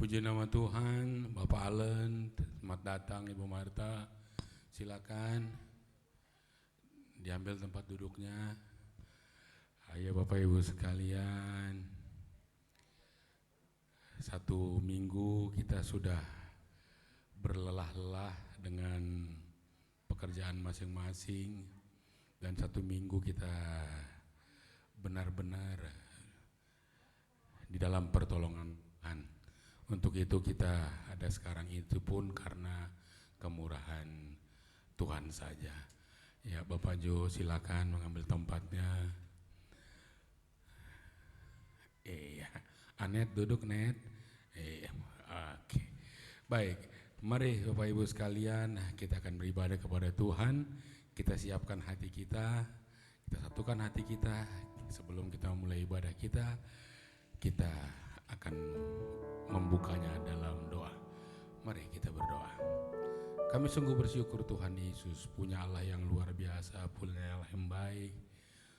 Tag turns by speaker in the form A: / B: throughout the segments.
A: Puji nama Tuhan, Bapak Allen, selamat datang Ibu Marta. Silakan diambil tempat duduknya. Ayo Bapak Ibu sekalian, 1 minggu kita sudah berlelah-lelah dengan pekerjaan masing-masing, dan 1 minggu kita benar-benar di dalam pertolongan Tuhan. Untuk itu kita ada sekarang itu pun karena kemurahan Tuhan saja. Ya Bapak Jo, silakan mengambil tempatnya. Iya, Anet duduk Net. Oke. Baik, mari Bapak Ibu sekalian, kita akan beribadah kepada Tuhan. Kita siapkan hati kita satukan hati kita. Sebelum kita mulai ibadah kita akan membukanya dalam doa. Mari kita berdoa. Kami sungguh bersyukur Tuhan Yesus, punya Allah yang luar biasa, punya Allah yang baik,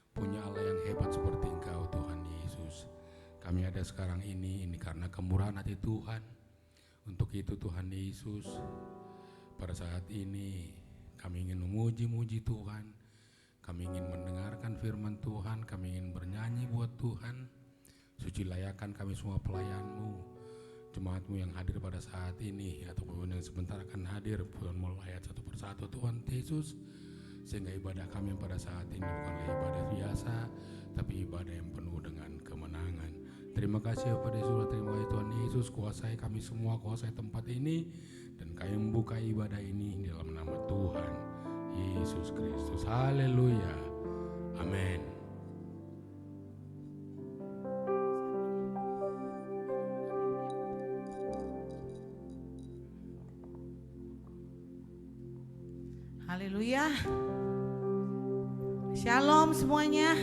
A: punya Allah yang hebat seperti Engkau Tuhan Yesus. Kami ada sekarang ini karena kemurahan hati Tuhan. Untuk itu Tuhan Yesus, pada saat ini kami ingin memuji-muji Tuhan. Kami ingin mendengarkan firman Tuhan, kami ingin bernyanyi buat Tuhan. Suci layakan kami semua pelayan-Mu, jemaat-Mu yang hadir pada saat ini ataupun yang sebentar akan hadir. Tuhan mulai ayat satu persatu Tuhan Yesus, sehingga ibadah kami pada saat ini bukanlah ibadah biasa, tapi ibadah yang penuh dengan kemenangan. Terima kasih kepada Yesus, terima kasih Tuhan Yesus, kuasai kami semua, kuasai tempat ini, dan kami membuka ibadah ini dalam nama Tuhan Yesus Kristus. Haleluya, amin.
B: Haleluya. Shalom semuanya.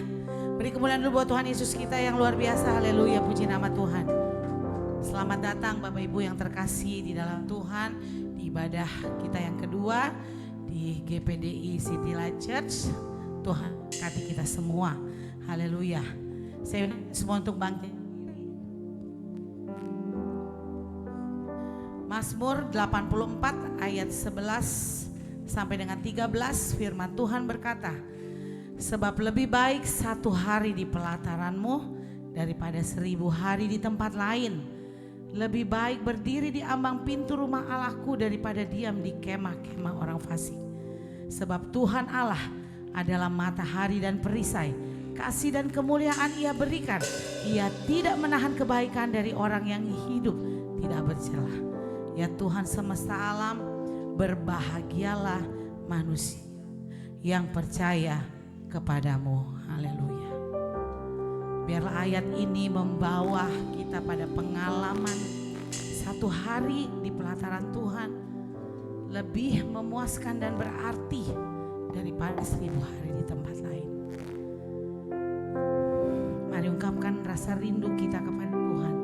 B: Beri kemuliaan dulu buat Tuhan Yesus kita yang luar biasa. Haleluya, puji nama Tuhan. Selamat datang Bapak Ibu yang terkasih di dalam Tuhan, di ibadah kita yang kedua di GPDI City Light Church. Tuhan berkati kita semua. Haleluya. Saya semua untuk bangkit. Mazmur 84 ayat 11 sampai dengan 13, firman Tuhan berkata, sebab lebih baik 1 hari di pelataran-Mu daripada 1000 hari di tempat lain. Lebih baik berdiri di ambang pintu rumah Allahku daripada diam di kemah-kemah orang fasik. Sebab Tuhan Allah adalah matahari dan perisai, kasih dan kemuliaan Ia berikan. Ia tidak menahan kebaikan dari orang yang hidup tidak bercelah. Ya Tuhan semesta alam, berbahagialah manusia yang percaya kepadamu. Haleluya. Biarlah ayat ini membawa kita pada pengalaman 1 hari di pelataran Tuhan lebih memuaskan dan berarti daripada 1000 hari di tempat lain. Mari ungkapkan rasa rindu kita kepada Tuhan,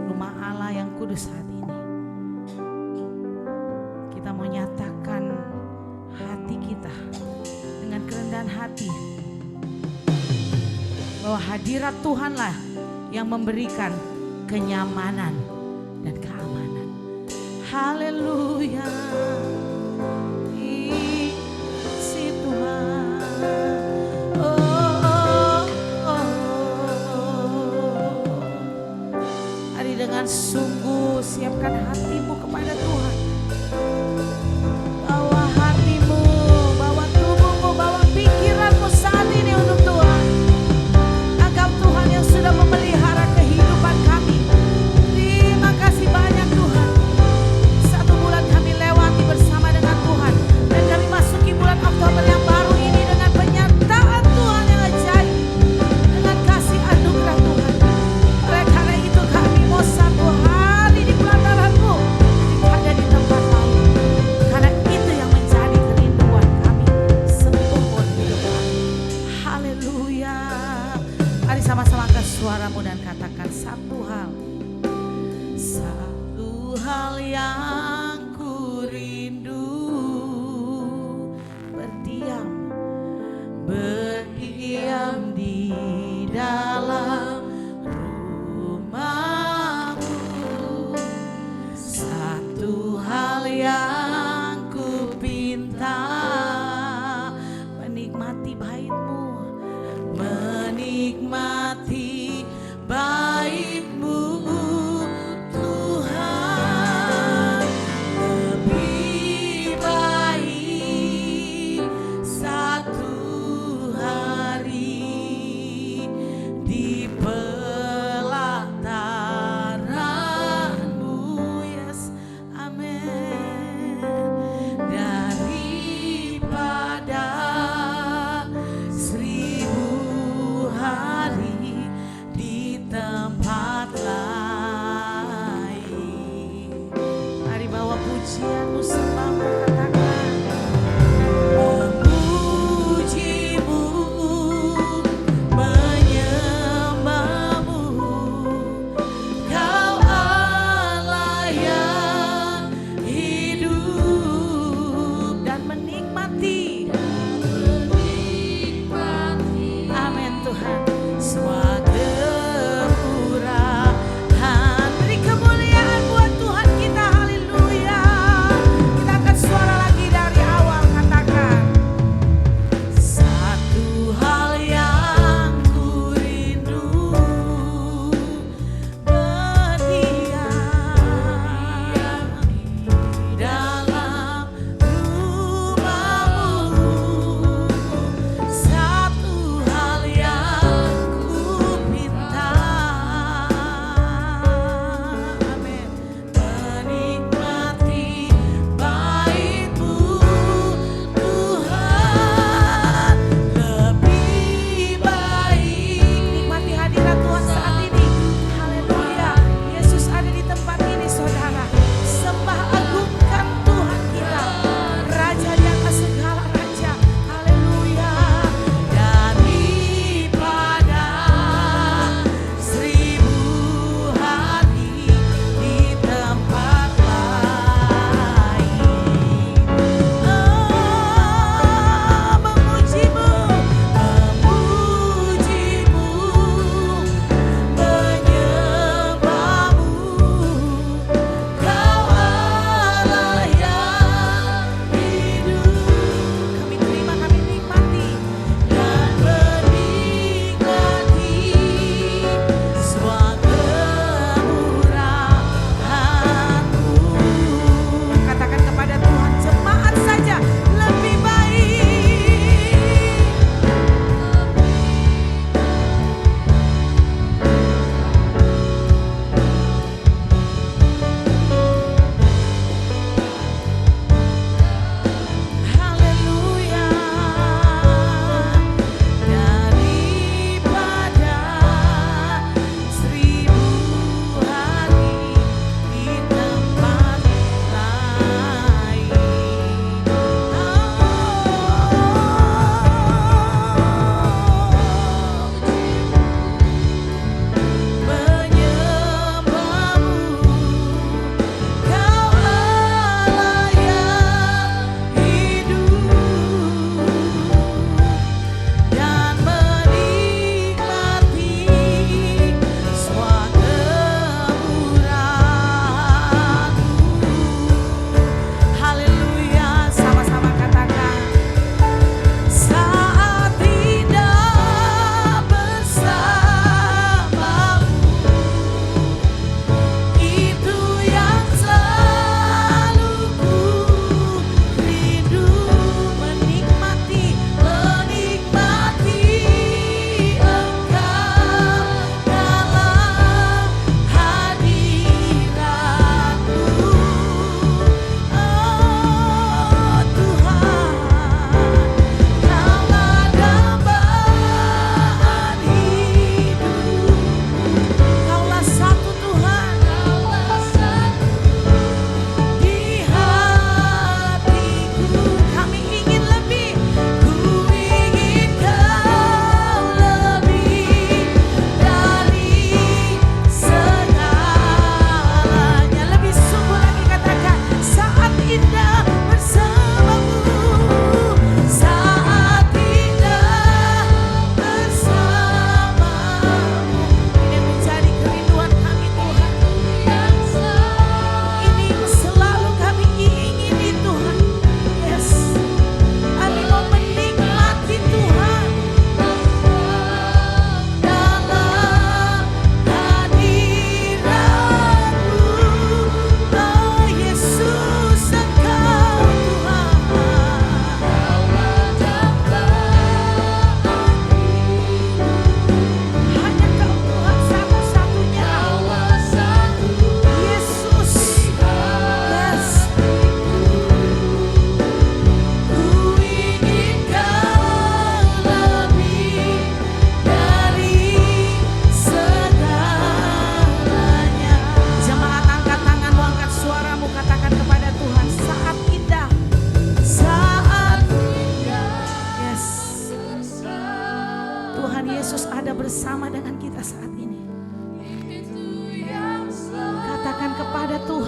B: rumah Allah yang kudus saat ini. Kita mau nyatakan hati kita dengan kerendahan hati bahwa hadirat Tuhanlah yang memberikan kenyamanan dan keamanan. Haleluya. Si Tuhan. Hari dengan sungguh siapkan hatimu kepada Tuhan. Bawa hatimu, bawa tubuhmu, bawa pikiranmu saat ini untuk Tuhan. Anggap Tuhan yang sudah memelihara kehidupan kami. Terima kasih banyak Tuhan. 1 bulan kami lewati bersama dengan Tuhan, dan kami masuki bulan Oktober yang baru ini dengan penyataan Tuhan yang ajaib, dengan kasih anugerah Tuhan. Oleh karena itu kami mau 1 hari di pelataran-Mu daripada di tempat lain. Karena itu yang menjadi kerinduan kami seumur hidup kami. Haleluya. Mari sama-sama angkat suaramu dan katakan satu hal. Satu hal yang ku rindu, berdiam di dalam rumah-Mu. pujianmu sembahmu katakan memujimu menyembahmu kau Allah yang hidup dan menikmati amin Tuhan semua kemurahan beri kemuliaan buat Tuhan kita haleluya kita akan suara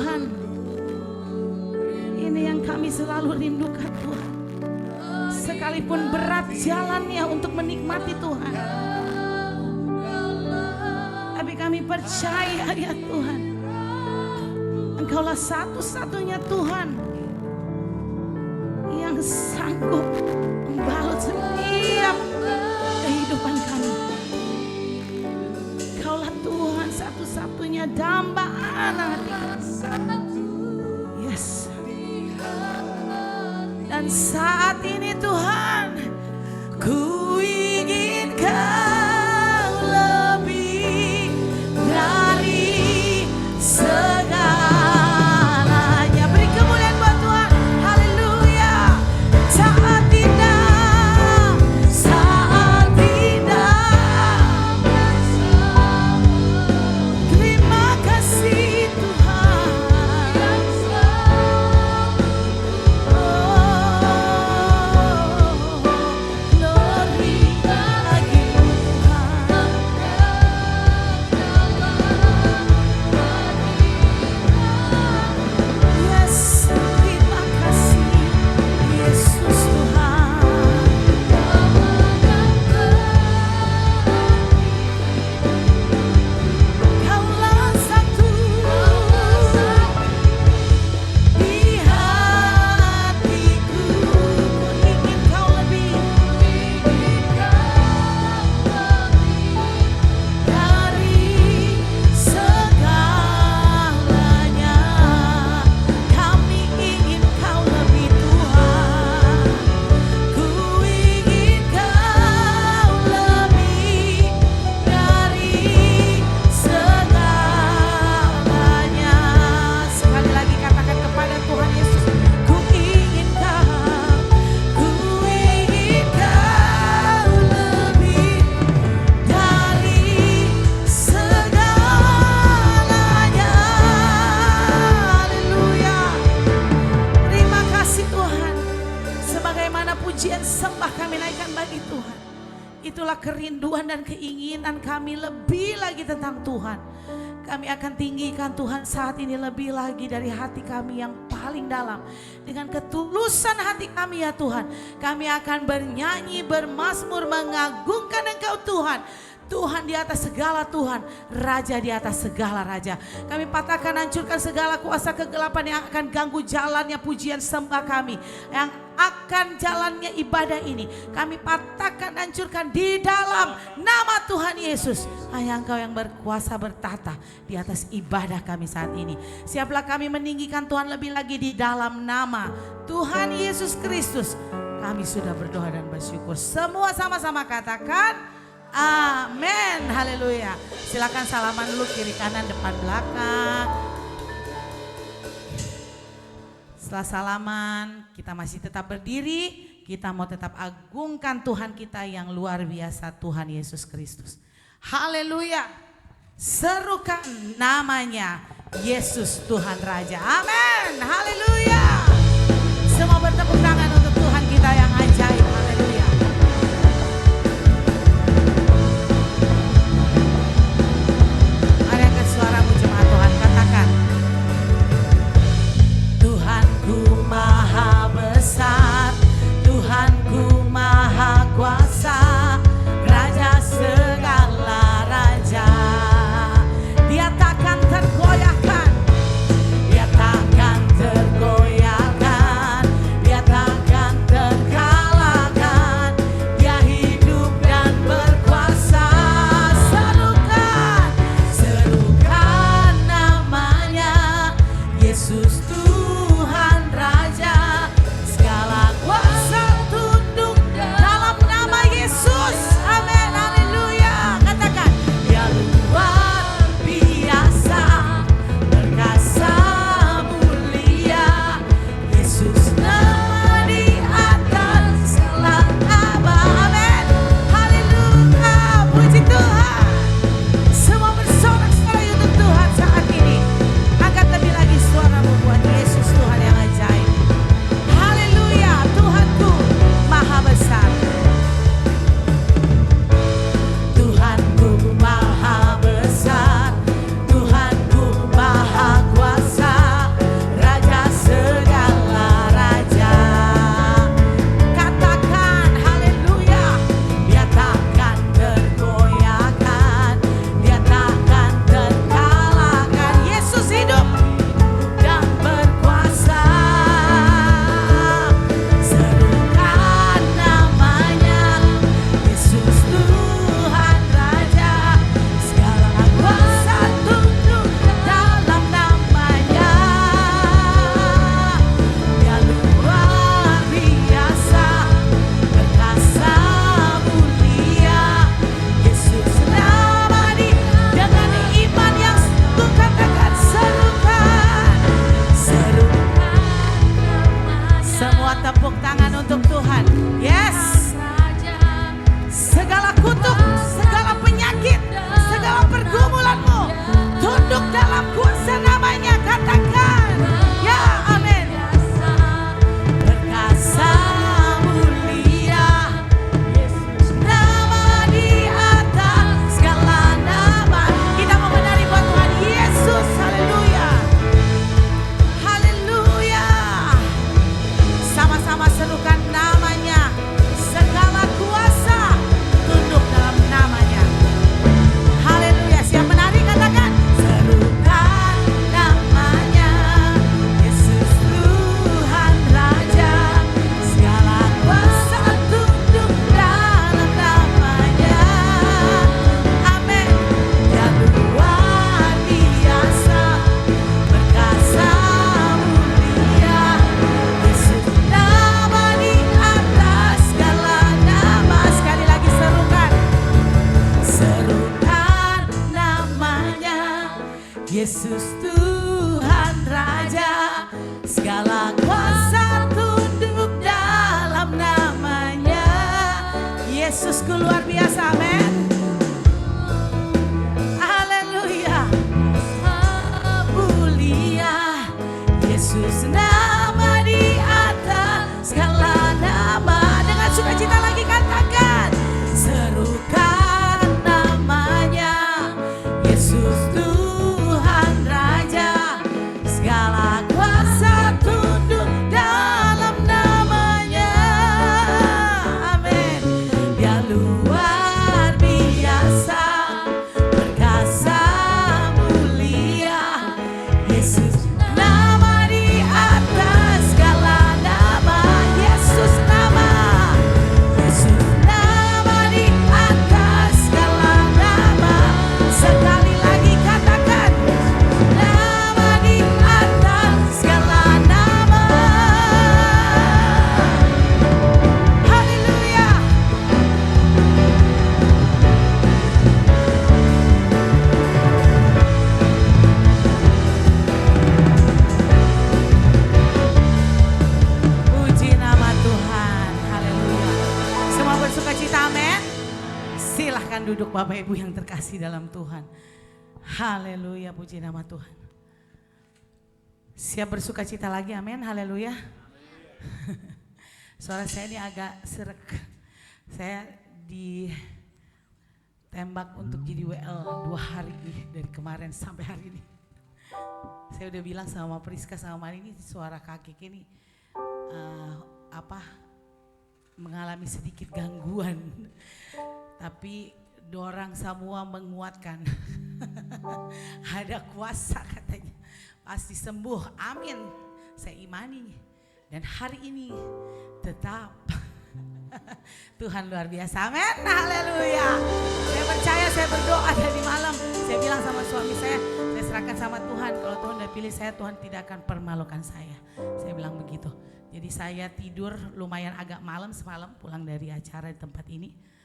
B: Tuhan. Ini yang kami selalu rindukan Tuhan. Sekalipun berat jalannya untuk menikmati Tuhan, tapi kami percaya ya Tuhan, Engkaulah satu-satunya Tuhan yang sanggup membalut setiap kehidupan kami. Engkaulah Tuhan satu-satunya dambaan hati kami. Yes. Dan saat ini Tuhan, ku ingin Kau lebih dari segalanya. Beri kemuliaan buat Tuhan. Haleluya. Saat indah, saat indah. Terima kasih Tuhan. Pujian sembah kami naikkan bagi Tuhan. Itulah kerinduan dan keinginan kami lebih lagi tentang Tuhan. Kami akan tinggikan Tuhan saat ini lebih lagi dari hati kami yang paling dalam. Dengan ketulusan hati kami ya Tuhan, kami akan bernyanyi, bermazmur, mengagungkan Engkau Tuhan. Tuhan di atas segala Tuhan, Raja di atas segala Raja. Kami patahkan, hancurkan segala kuasa kegelapan yang akan ganggu jalannya pujian sembah kami, yang akan jalannya ibadah ini. Kami patahkan, hancurkan di dalam nama Tuhan Yesus. Hanya Engkau yang berkuasa bertata di atas ibadah kami saat ini. Siaplah kami meninggikan Tuhan lebih lagi di dalam nama Tuhan Yesus Kristus. Kami sudah berdoa dan bersyukur. Semua sama-sama katakan amin. Haleluya. Silakan salaman dulu, kiri kanan depan belakang. Setelah salaman kita masih tetap berdiri. Kita mau tetap agungkan Tuhan kita yang luar biasa, Tuhan Yesus Kristus. Haleluya. Serukan namanya Yesus Tuhan Raja. Amin. Haleluya. Semua bertepuk tangan untuk Tuhan kita yang ajaib. Haleluya. Suaramu jemaat Tuhan, katakan Tuhanku maha besar, Tuhanku maha kuasa, Raja segala raja. Dia takkan tergoyahkan, Dia takkan tergoyahkan, Dia takkan terkalahkan. Bapak Ibu yang terkasih dalam Tuhan. Haleluya, puji nama Tuhan. Siap bersuka cita lagi, amin, haleluya. Suara saya ini agak serak. Saya ditembak untuk jadi WL 2 hari nih, dari kemarin sampai hari ini. Saya udah bilang sama Priska sama Mari, ini suara kakek ini mengalami sedikit gangguan. Tapi dorang semua menguatkan. Ada kuasa katanya. Pasti sembuh, amin. Saya imani. Dan hari ini tetap Tuhan luar biasa, amin, haleluya. Saya percaya, saya berdoa dari malam. Saya bilang sama suami saya serahkan sama Tuhan. Kalau Tuhan udah pilih saya, Tuhan tidak akan permalukan saya. Saya bilang begitu. Jadi saya tidur lumayan agak malam semalam pulang dari acara di tempat ini.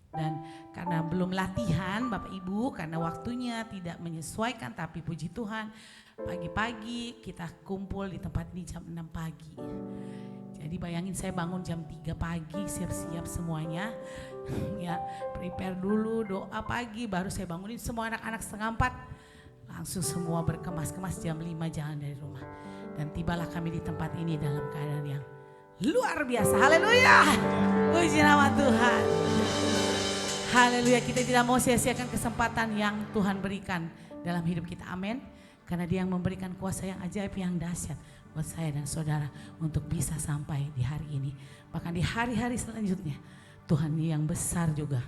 B: Dan karena belum latihan Bapak Ibu, karena waktunya tidak menyesuaikan, tapi puji Tuhan pagi-pagi kita kumpul di tempat ini jam 6 pagi. Jadi bayangin saya bangun jam 3 pagi, siap-siap semuanya. Ya, prepare dulu, doa pagi, baru saya bangunin semua anak-anak 3:30. Langsung semua berkemas-kemas jam 5 jalan dari rumah. Dan tibalah kami di tempat ini dalam keadaan yang luar biasa. Haleluya. Puji nama Tuhan. Haleluya, kita tidak mau sia-siakan kesempatan yang Tuhan berikan dalam hidup kita. Amin. Karena Dia yang memberikan kuasa yang ajaib, yang dahsyat buat saya dan saudara untuk bisa sampai di hari ini. Bahkan di hari-hari selanjutnya Tuhan yang besar juga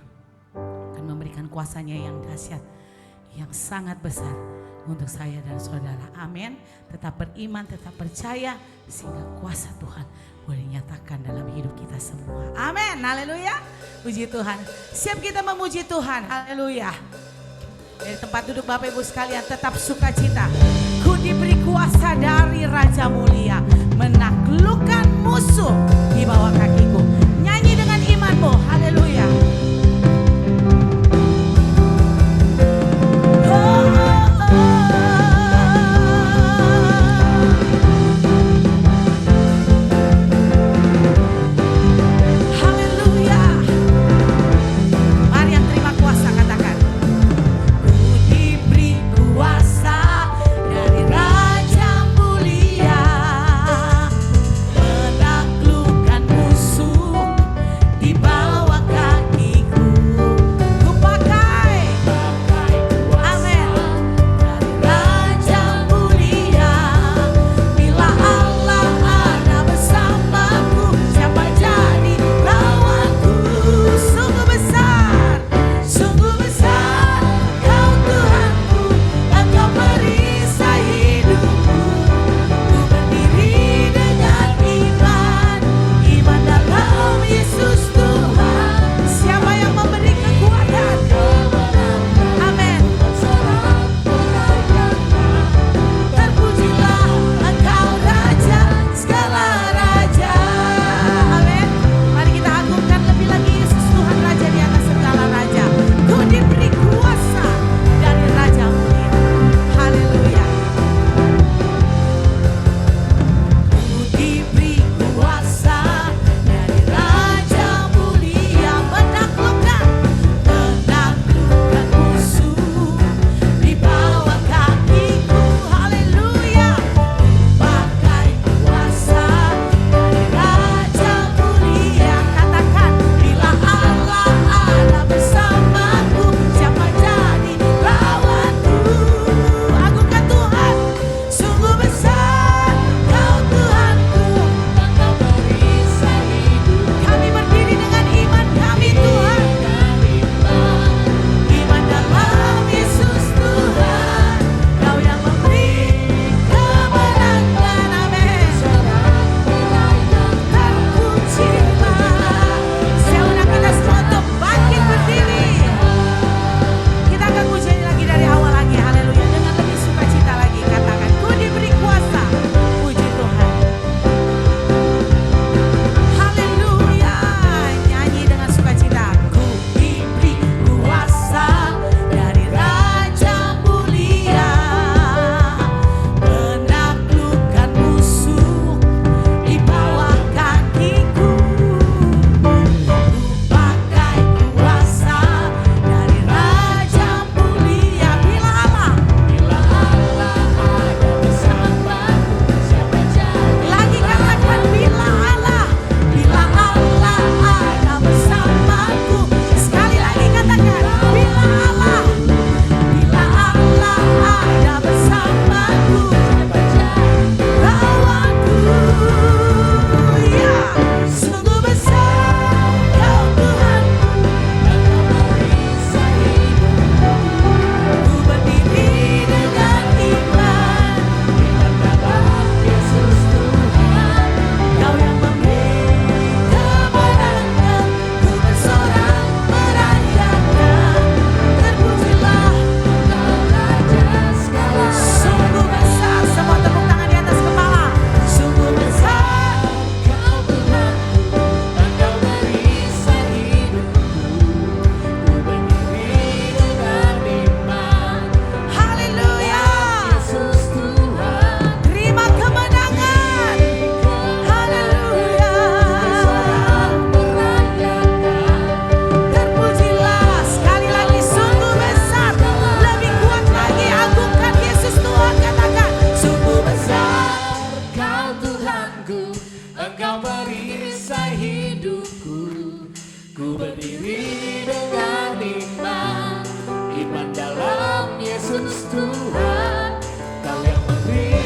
B: akan memberikan kuasanya yang dahsyat, yang sangat besar untuk saya dan saudara. Amin. Tetap beriman, tetap percaya sehingga kuasa Tuhan boleh dinyatakan dalam hidup kita semua. Amin. Haleluya. Puji Tuhan. Siap kita memuji Tuhan. Haleluya. Dari tempat duduk Bapak Ibu sekalian tetap sukacita. Ku diberi kuasa dari Raja Mulia menaklukkan musuh di bawah kakiku. Nyanyi dengan imanmu. Haleluya.
C: Musuh Ku berdiri dengan iman, iman dalam Yesus Tuhan. Kau yang memberi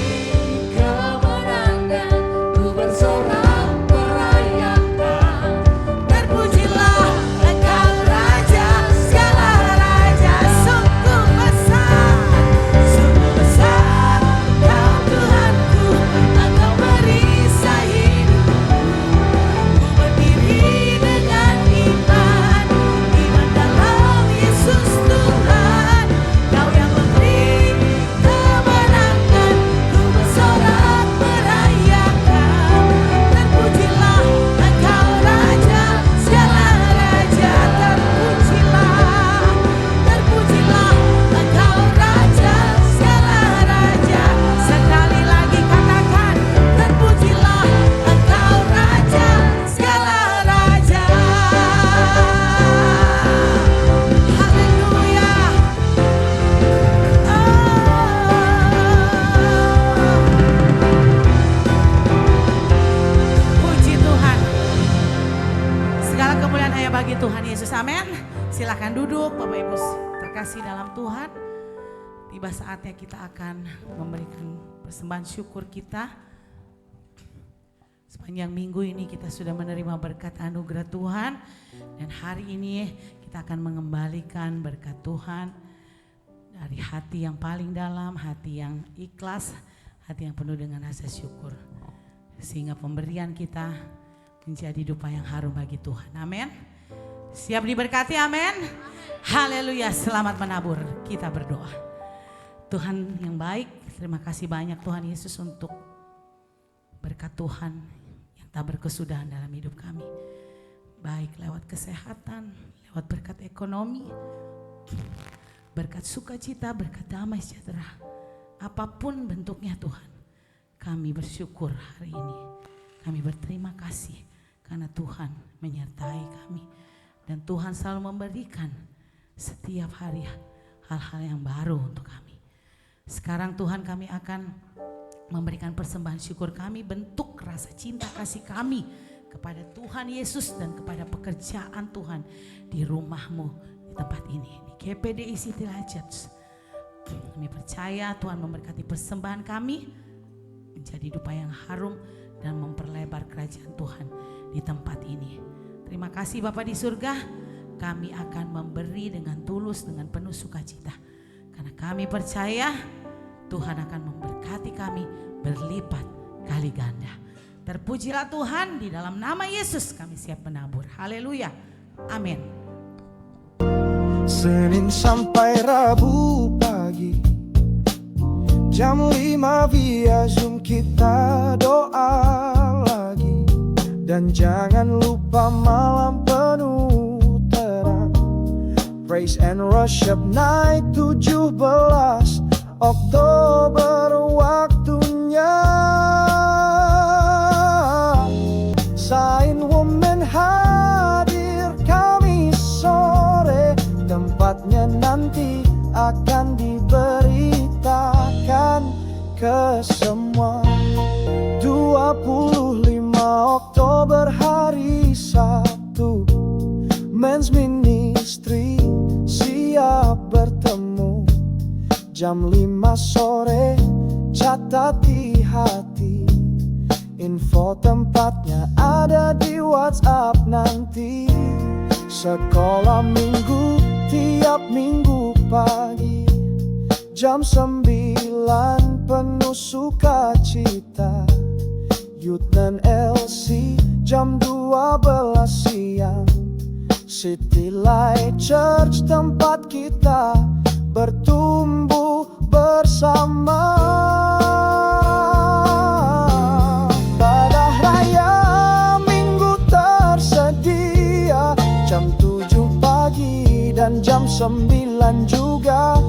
C: kemenangan, ku bersorak merayakan.
B: Terpujilah Engkau Raja, segala raja. Sungguh besar Kau Tuhanku, Engkau merisai hidupku. Ku berdiri dengan iman, iman dalam Yesus Tuhan. Kau yang memberi kemenangan, ku bersorak merayakan. Terpujilah Engkau Raja, segala raja. Terpujilah Engkau Raja, segala raja. Sekali lagi katakan, terpujilah Engkau Raja, segala raja. Haleluya. Puji Tuhan. Segala kemuliaan hanya bagi Tuhan Yesus. Amin. Silakan duduk Bapak Ibu terkasih dalam Tuhan. Tiba saatnya kita akan memberikan persembahan syukur kita. Sepanjang minggu ini kita sudah menerima berkat anugerah Tuhan. Dan hari ini kita akan mengembalikan berkat Tuhan dari hati yang paling dalam, hati yang ikhlas, hati yang penuh dengan rasa syukur. Sehingga pemberian kita menjadi dupa yang harum bagi Tuhan. Amin. Siap diberkati, amin. Haleluya, selamat menabur. Kita berdoa. Tuhan yang baik, terima kasih banyak Tuhan Yesus untuk berkat Tuhan yang tak berkesudahan dalam hidup kami. Baik lewat kesehatan, lewat berkat ekonomi, berkat sukacita, berkat damai sejahtera. Apapun bentuknya Tuhan, kami bersyukur hari ini. Kami berterima kasih karena Tuhan menyertai kami. Dan Tuhan selalu memberikan setiap hari hal-hal yang baru untuk kami. Sekarang Tuhan kami akan memberikan persembahan syukur kami, bentuk rasa cinta kasih kami kepada Tuhan Yesus dan kepada pekerjaan Tuhan di rumahmu di tempat ini. Di GPDI City Light Church. Kami percaya Tuhan memberkati persembahan kami menjadi dupa yang harum dan memperlebar kerajaan Tuhan di tempat ini. Terima kasih Bapa di surga, kami akan memberi dengan tulus, dengan penuh sukacita. Karena kami percaya Tuhan akan memberkati kami berlipat kali ganda. Terpujilah Tuhan, di dalam nama Yesus kami siap menabur. Haleluya, amin.
D: Senin sampai Rabu pagi, jam 5 via Zoom kita doa lagi. Dan jangan lupa malam penuh terang, Praise and Worship Night 17 Oktober waktunya. Sign Woman hadir Kamis sore, tempatnya nanti akan diberitakan ke semua. 25 Oktober hari Sabtu, Men's Ministry siap bertemu. Jam 5 sore, catat di hati. Info tempatnya ada di WhatsApp nanti. Sekolah minggu tiap minggu pagi, jam 9 penuh sukacita. Youth dan LC jam 12 siang. City Light Church tempat kita bertumbuh bersama. Pada raya minggu tersedia jam 7 pagi dan jam 9 juga.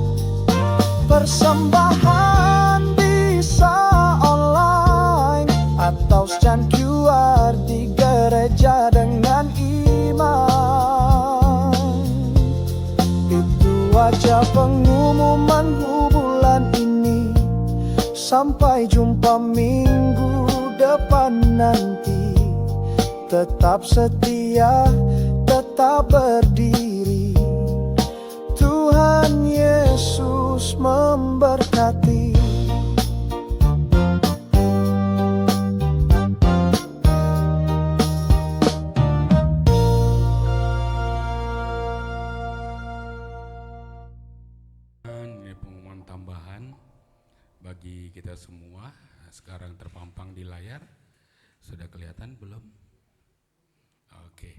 D: Persembahan bisa online atau scan QR di gereja dengan iman. Itu aja pengumuman bulan ini. Sampai jumpa minggu depan nanti. Tetap setia, tetap tetap berdiri. Tuhan Yesus memberkati.
A: Ini pengumuman tambahan bagi kita semua. Sekarang terpampang di layar. Sudah kelihatan belum? Oke.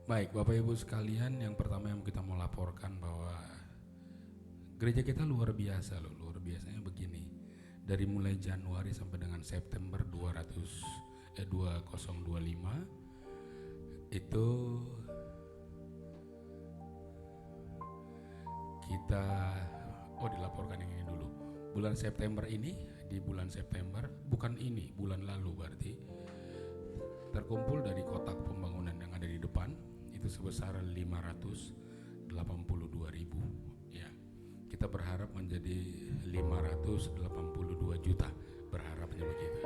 A: Baik, Bapak Ibu sekalian, yang pertama yang kita mau laporkan bahwa gereja kita luar biasa loh. Luar biasanya begini. Dari mulai Januari sampai dengan September 2025 itu kita dilaporkan yang ini dulu. Bulan September ini, di bulan September, bukan ini, bulan lalu berarti, terkumpul dari kotak pembangunan yang ada di depan itu sebesar 582.000 ya. Kita berharap menjadi 582 juta, berharapnya begitu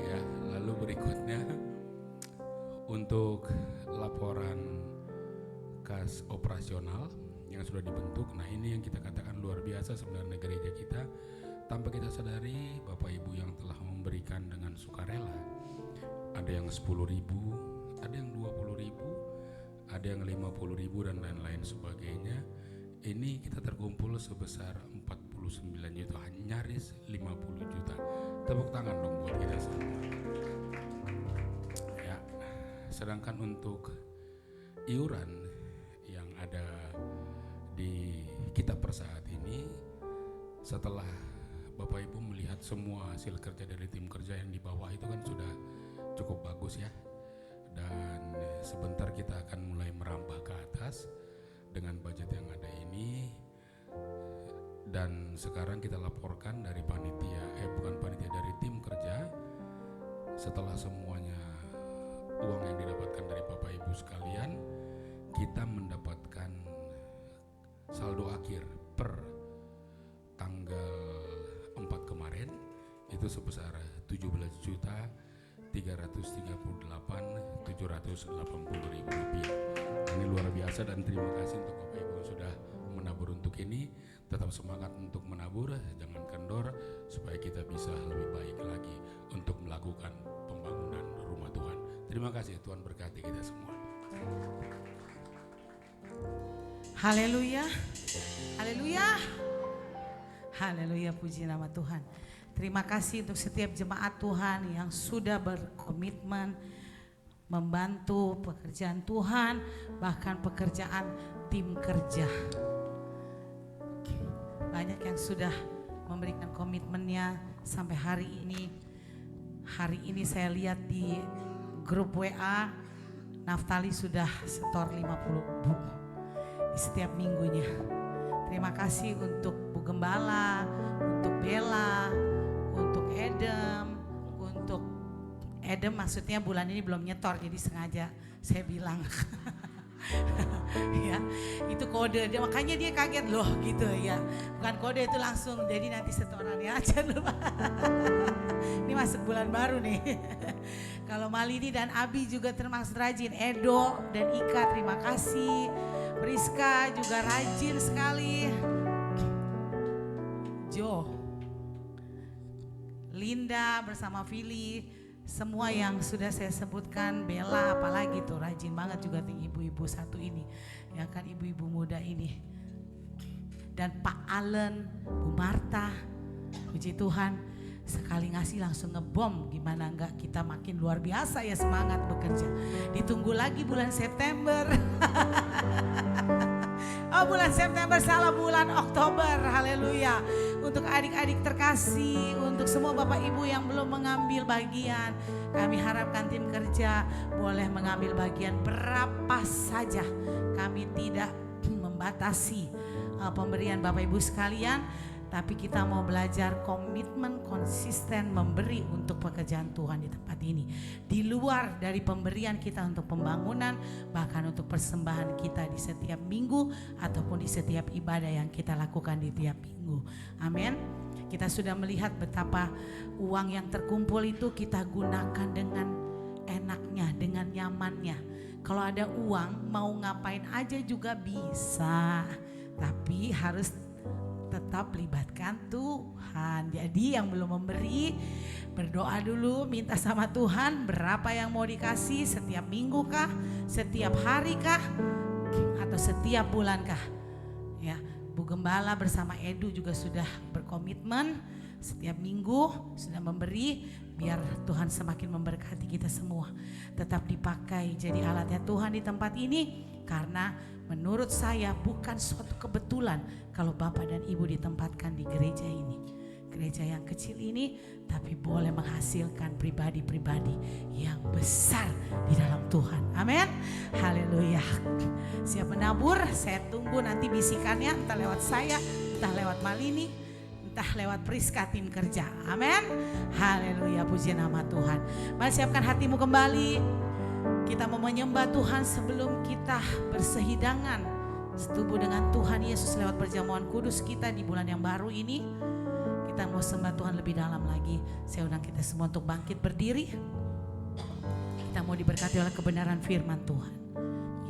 A: ya. Lalu berikutnya untuk laporan kas operasional yang sudah dibentuk. Nah, ini yang kita katakan luar biasa sebenarnya gereja kita, tanpa kita sadari Bapak Ibu yang telah memberikan dengan sukarela. Ada yang 10.000, ada yang 20.000, ada yang 50.000 dan lain-lain sebagainya. Ini kita terkumpul sebesar 49 juta, nyaris 50 juta. Tepuk tangan dong buat kita semua. Ya, sedangkan untuk iuran yang ada di kita per saat ini, setelah Bapak Ibu melihat semua hasil kerja dari tim kerja yang di bawah itu kan sudah cukup bagus ya. Dan sebentar kita akan mulai merambah ke atas dengan budget yang ada ini. Dan sekarang kita laporkan dari panitia, dari tim kerja, setelah semuanya uang yang didapatkan dari Bapak Ibu sekalian, kita mendapatkan saldo akhir per tanggal 4 kemarin itu sebesar 17.338.780.000 rupiah. Ini luar biasa dan terima kasih untuk Bapak Ibu yang sudah menabur untuk ini. Tetap semangat untuk menabur, jangan kendor supaya kita bisa lebih baik lagi untuk melakukan pembangunan rumah Tuhan. Terima kasih, Tuhan berkati kita semua.
B: Haleluya, haleluya, haleluya, puji nama Tuhan. Terima kasih untuk setiap jemaat Tuhan yang sudah berkomitmen membantu pekerjaan Tuhan, bahkan pekerjaan tim kerja. Banyak yang sudah memberikan komitmennya sampai hari ini. Hari ini saya lihat di grup WA, Naftali sudah setor 50.000 di setiap minggunya. Terima kasih untuk Bu Gembala, untuk Bella, untuk Edem maksudnya bulan ini belum nyetor, jadi sengaja saya bilang. Ya, itu kode dia, makanya dia kaget loh gitu ya. Bukan kode itu langsung, jadi nanti setoran ya, jangan lupa. Ini masuk bulan baru nih. Kalau Malini dan Abi juga termasuk rajin, Edo dan Ika terima kasih. Priska juga rajin sekali. Jo, Linda bersama Vili, semua yang sudah saya sebutkan, Bella apalagi tuh rajin banget juga ibu-ibu satu ini, ya kan, ibu-ibu muda ini. Dan Pak Allen, Bu Marta, puji Tuhan, sekali ngasih langsung ngebom, gimana enggak kita makin luar biasa ya semangat bekerja. Ditunggu lagi bulan September. Oh, bulan September salah, bulan Oktober, haleluya. Untuk adik-adik terkasih, untuk semua Bapak Ibu yang belum mengambil bagian, kami harapkan tim kerja boleh mengambil bagian berapa saja. Kami tidak membatasi pemberian Bapak Ibu sekalian, tapi kita mau belajar komitmen konsisten memberi untuk pekerjaan Tuhan di tempat ini. Di luar dari pemberian kita untuk pembangunan, bahkan untuk persembahan kita di setiap minggu ataupun di setiap ibadah yang kita lakukan di tiap minggu. Amin. Kita sudah melihat betapa uang yang terkumpul itu kita gunakan dengan enaknya, dengan nyamannya. Kalau ada uang mau ngapain aja juga bisa, tapi harus tetap libatkan Tuhan. Jadi yang belum memberi, berdoa dulu, minta sama Tuhan berapa yang mau dikasih, setiap minggu kah, setiap hari kah, atau setiap bulan kah. Ya, Bu Gembala bersama Edu juga sudah berkomitmen setiap minggu sudah memberi, biar Tuhan semakin memberkati kita semua. Tetap dipakai jadi alatnya Tuhan di tempat ini, karena menurut saya bukan suatu kebetulan kalau Bapak dan Ibu ditempatkan di gereja ini. Gereja yang kecil ini tapi boleh menghasilkan pribadi-pribadi yang besar di dalam Tuhan. Amin. Haleluya. Siap menabur, saya tunggu nanti bisikannya, entah lewat saya, entah lewat Malini, entah lewat Priska tim kerja. Amin. Haleluya, puji nama Tuhan. Mari siapkan hatimu kembali. Kita mau menyembah Tuhan sebelum kita bersehidangan setubuh dengan Tuhan Yesus lewat perjamuan kudus kita di bulan yang baru ini. Kita mau sembah Tuhan lebih dalam lagi. Saya undang kita semua untuk bangkit berdiri. Kita mau diberkati oleh kebenaran firman Tuhan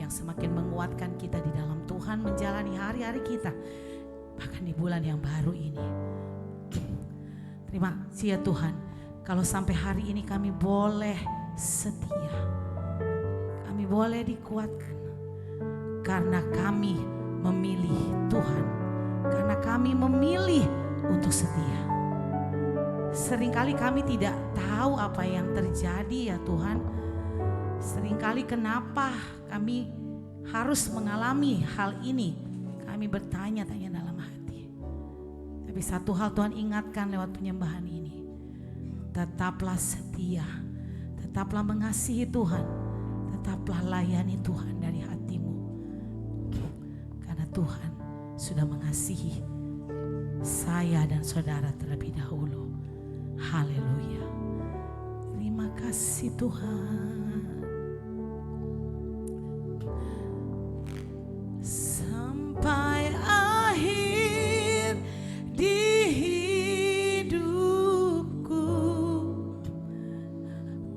B: yang semakin menguatkan kita di dalam Tuhan menjalani hari-hari kita, bahkan di bulan yang baru ini. Terima kasih ya Tuhan, kalau sampai hari ini kami boleh setia, kami boleh dikuatkan karena kami memilih Tuhan, karena kami memilih untuk setia. Seringkali kami tidak tahu apa yang terjadi ya Tuhan. Seringkali kenapa kami harus mengalami hal ini. Kami bertanya-tanya dalam hati. Tapi satu hal Tuhan ingatkan lewat penyembahan ini. Tetaplah setia. Tetaplah mengasihi Tuhan. Tetaplah layani Tuhan dari hatimu. Karena Tuhan sudah mengasihi saya dan saudara terlebih dahulu. Haleluya. Terima kasih Tuhan. Sampai akhir di hidupku,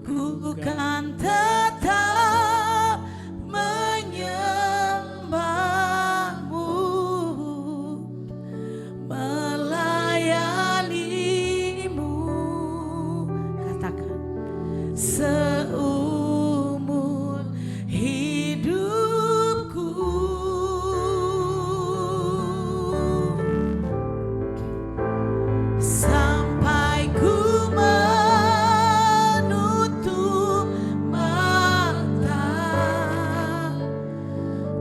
B: ku kan tetap menyembahmu, melayanimu. Katakan, seumur hidupku. Sampai ku menutup mata,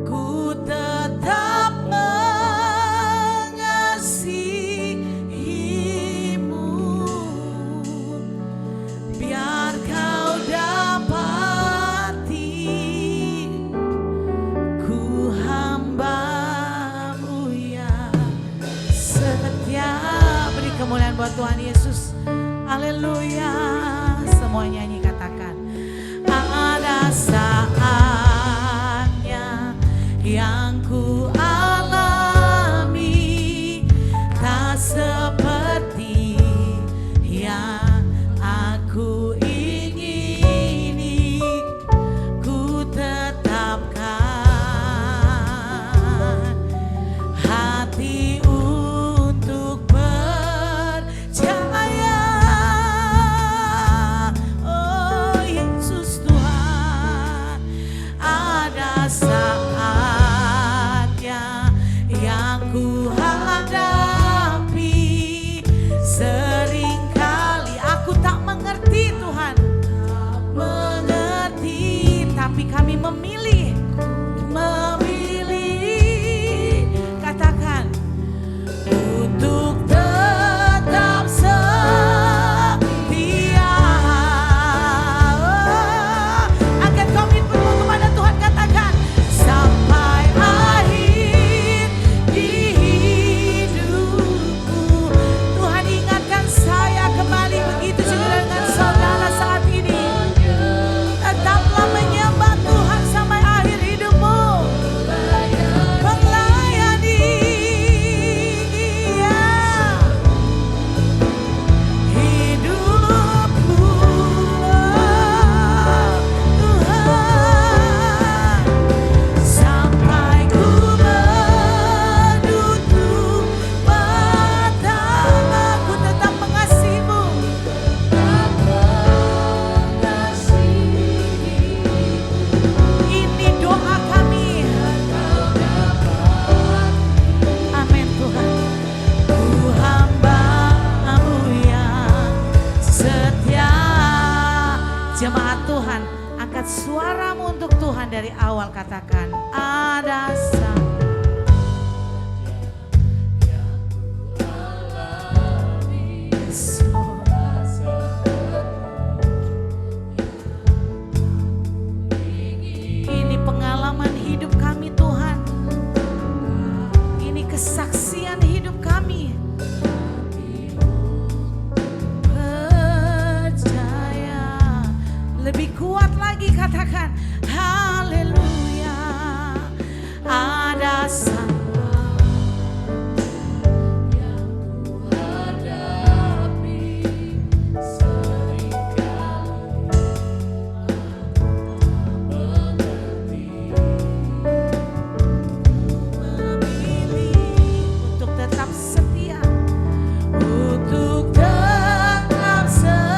B: ku tetap mengasihimu. Biar kau dapati ku hambamu yang setia. Beri kemuliaan buat Tuhan Yesus. Haleluya. Semua nyanyi katakan, ada saatnya yang ku alami tak seperti yang aku ingini. Ku tetapkan hati untuk percaya. Oh Yesus Tuhan, suaramu untuk Tuhan dari awal, katakan ada sama. Yes, Lord. Ini pengalaman hidup kami Tuhan. Ini kesaksian hidup kami. Percaya lebih kuat lagi, katakan haleluya. Ada sama yang ku hadapi seringkali memilih untuk tetap setia, untuk tetap setia.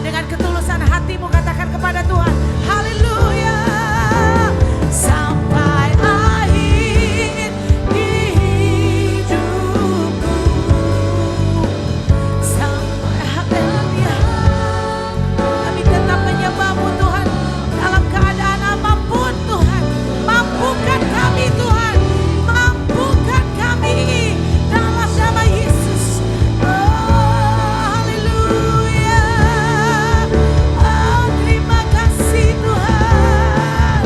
B: Dengan ketulusan hatimu katakan kepada Tuhan haleluya. Sampai akhir hidupku, sampai haleluya. Kami tetap menyembahmu Tuhan dalam keadaan apapun Tuhan. Mampukan kami Tuhan, mampukan kami dalam nama Yesus. Oh haleluya. Oh terima kasih Tuhan.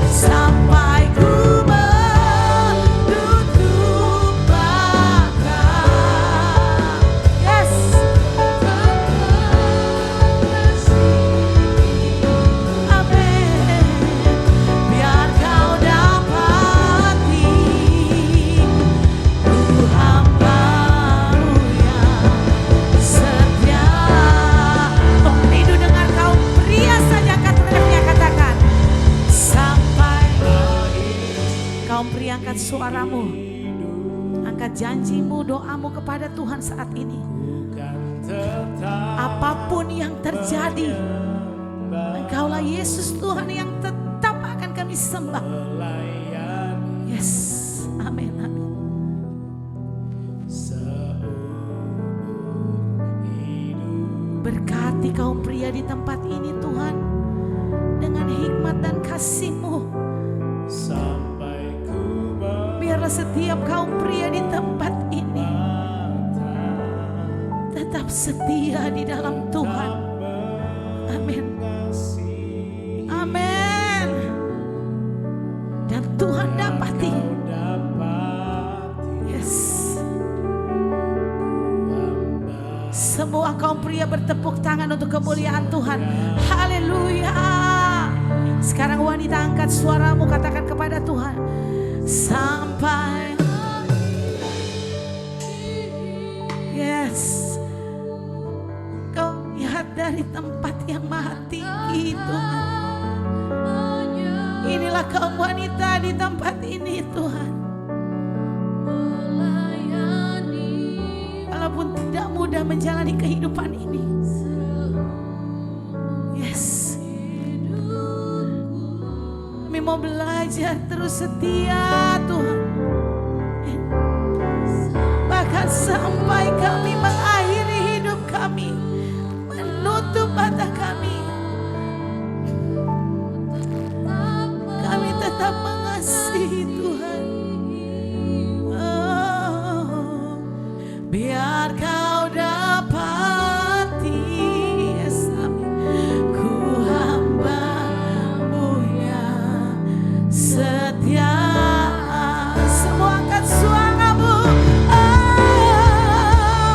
B: Sampai ku menutup mata. Yes. Amin. Biar kau dapati ku hamba-Mu yang setia. Oh rindu dengar kaum pria saja, angkat renyahnya, katakan sampai. Kaum pria angkat suaramu, angkat janjimu, doamu kepada Tuhan saat ini. Apapun yang terjadi, Engkaulah Yesus Tuhan yang tetap akan kami sembah. Yes, amin, amin. Berkati kaum pria di tempat ini Tuhan, dengan hikmat dan kasih-Mu. Biarlah setiap kaum pria di tempat ini tetap setia di dalam Tuhan. Amin. Amin. Dan Tuhan dapati. Yes. Semua kaum pria bertepuk tangan untuk kemuliaan Tuhan. Haleluya. Sekarang wanita angkat suaramu, katakan kepada Tuhan sampai. Yes. Kau lihat dari tempat yang maha tinggi Tuhan. Inilah kaum wanita di tempat ini Tuhan. Walaupun tidak mudah menjalani kehidupan ini. Yes. Kami mau belajar terus setia Tuhan. Bahkan sampai kami mengakhiri hidup kami, menutup mata kami, kami tetap mengasihi Tuhan. Oh, biar kau dapati, yes, amin. Ku hamba-Mu yang setia. Semua angkat suaramu. Oh,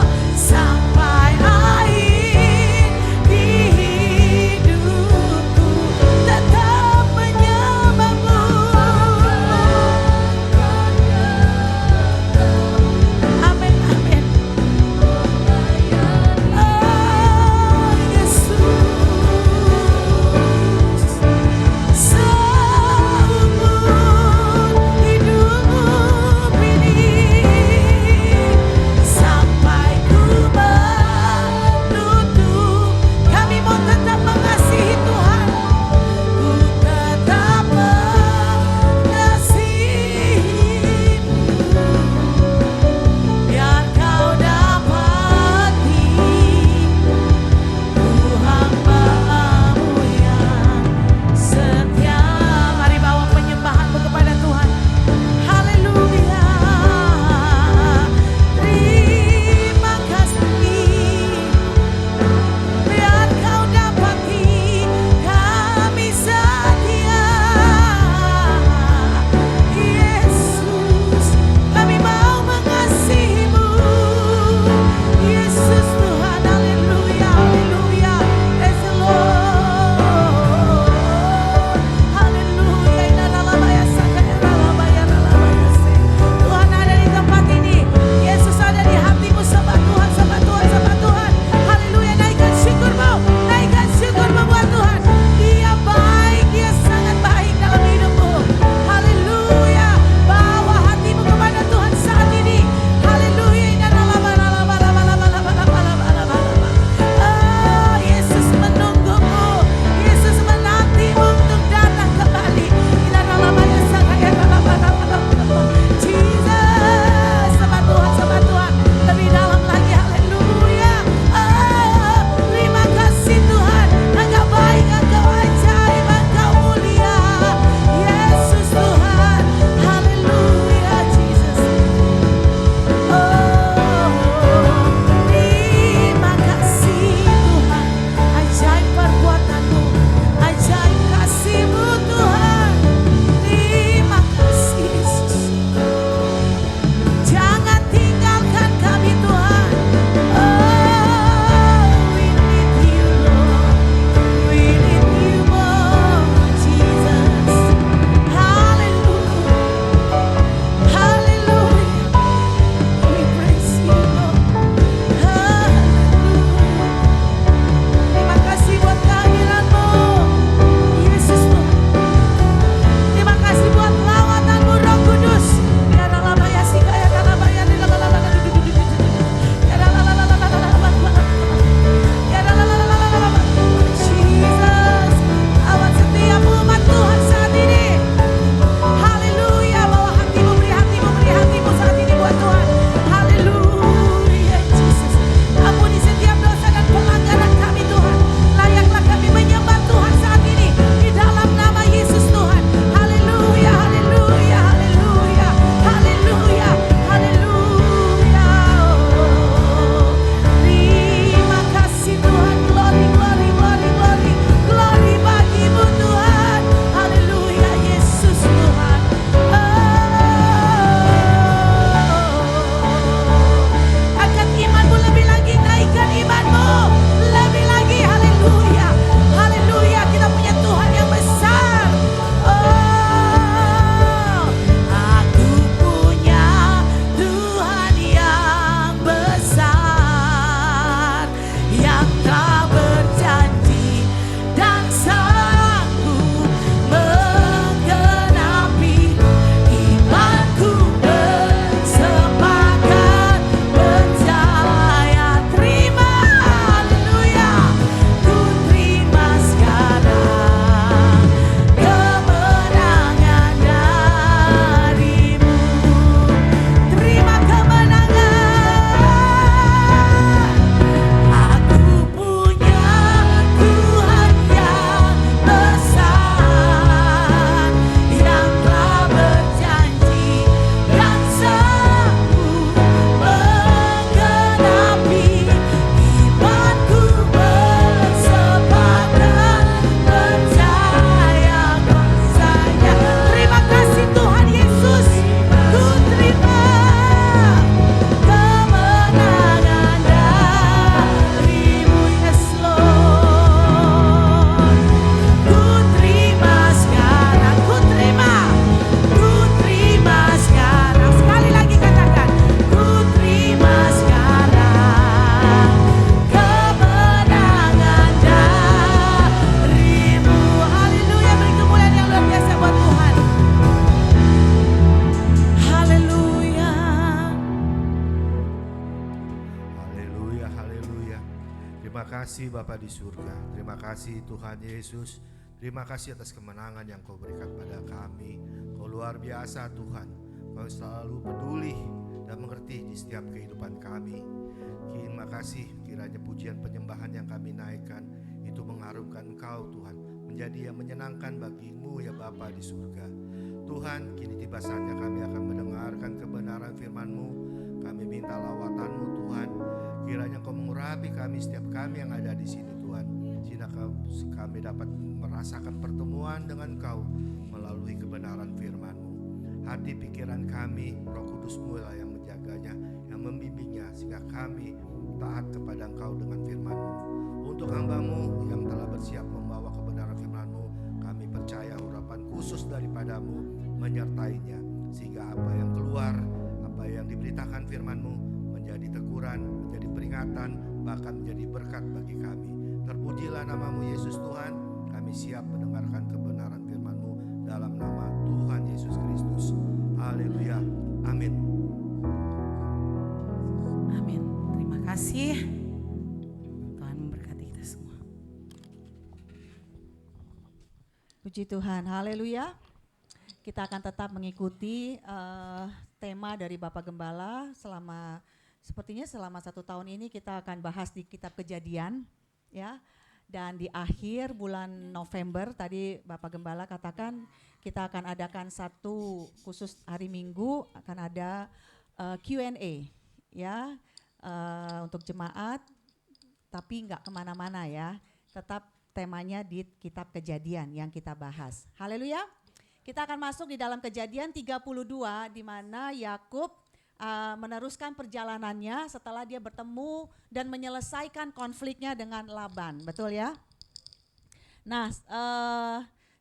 E: Terima kasih Bapa di surga. Terima kasih Tuhan Yesus. Terima kasih atas kemenangan yang Kau berikan pada kami. Kau luar biasa Tuhan. Kau selalu peduli dan mengerti di setiap kehidupan kami. Terima kasih kiranya pujian penyembahan yang kami naikkan itu mengharumkan Engkau Tuhan, menjadi yang menyenangkan bagimu ya Bapa di surga. Tuhan, kini tiba saatnya kami akan mendengarkan kebenaran firman-Mu. Kami minta lawatan-Mu Tuhan. Kiranya Kau mengurapi kami, setiap kami yang ada di sini Tuhan. Sehingga kami dapat merasakan pertemuan dengan Kau melalui kebenaran firman-Mu. Hati pikiran kami, Roh Kudus-Mu lah yang menjaganya, yang membimbingnya, sehingga kami taat kepada Engkau dengan firman-Mu. Untuk hamba-Mu yang telah bersiap membawa kebenaran firman-Mu, kami percaya urapan khusus daripadamu menyertainya, sehingga apa yang keluar, apa yang diberitakan firman-Mu menjadi teguran, menjadi peringatan, bahkan menjadi berkat bagi kami. Terpujilah nama-Mu Yesus Tuhan. Kami siap mendengarkan kebenaran firman-Mu dalam nama Tuhan Yesus Kristus. Haleluya. Amin.
B: Amin. Terima kasih. Tuhan memberkati kita semua.
F: Puji Tuhan, haleluya. Kita akan tetap mengikuti tema dari Bapak Gembala sepertinya selama 1 tahun ini kita akan bahas di Kitab Kejadian, ya. Dan di akhir bulan November tadi Bapak Gembala katakan kita akan adakan satu khusus hari Minggu, akan ada Q&A, ya, untuk jemaat, tapi nggak kemana-mana ya, tetap temanya di Kitab Kejadian yang kita bahas. Haleluya. Kita akan masuk di dalam Kejadian 32 di mana Yakub meneruskan perjalanannya setelah dia bertemu dan menyelesaikan konfliknya dengan Laban, betul ya? Nah,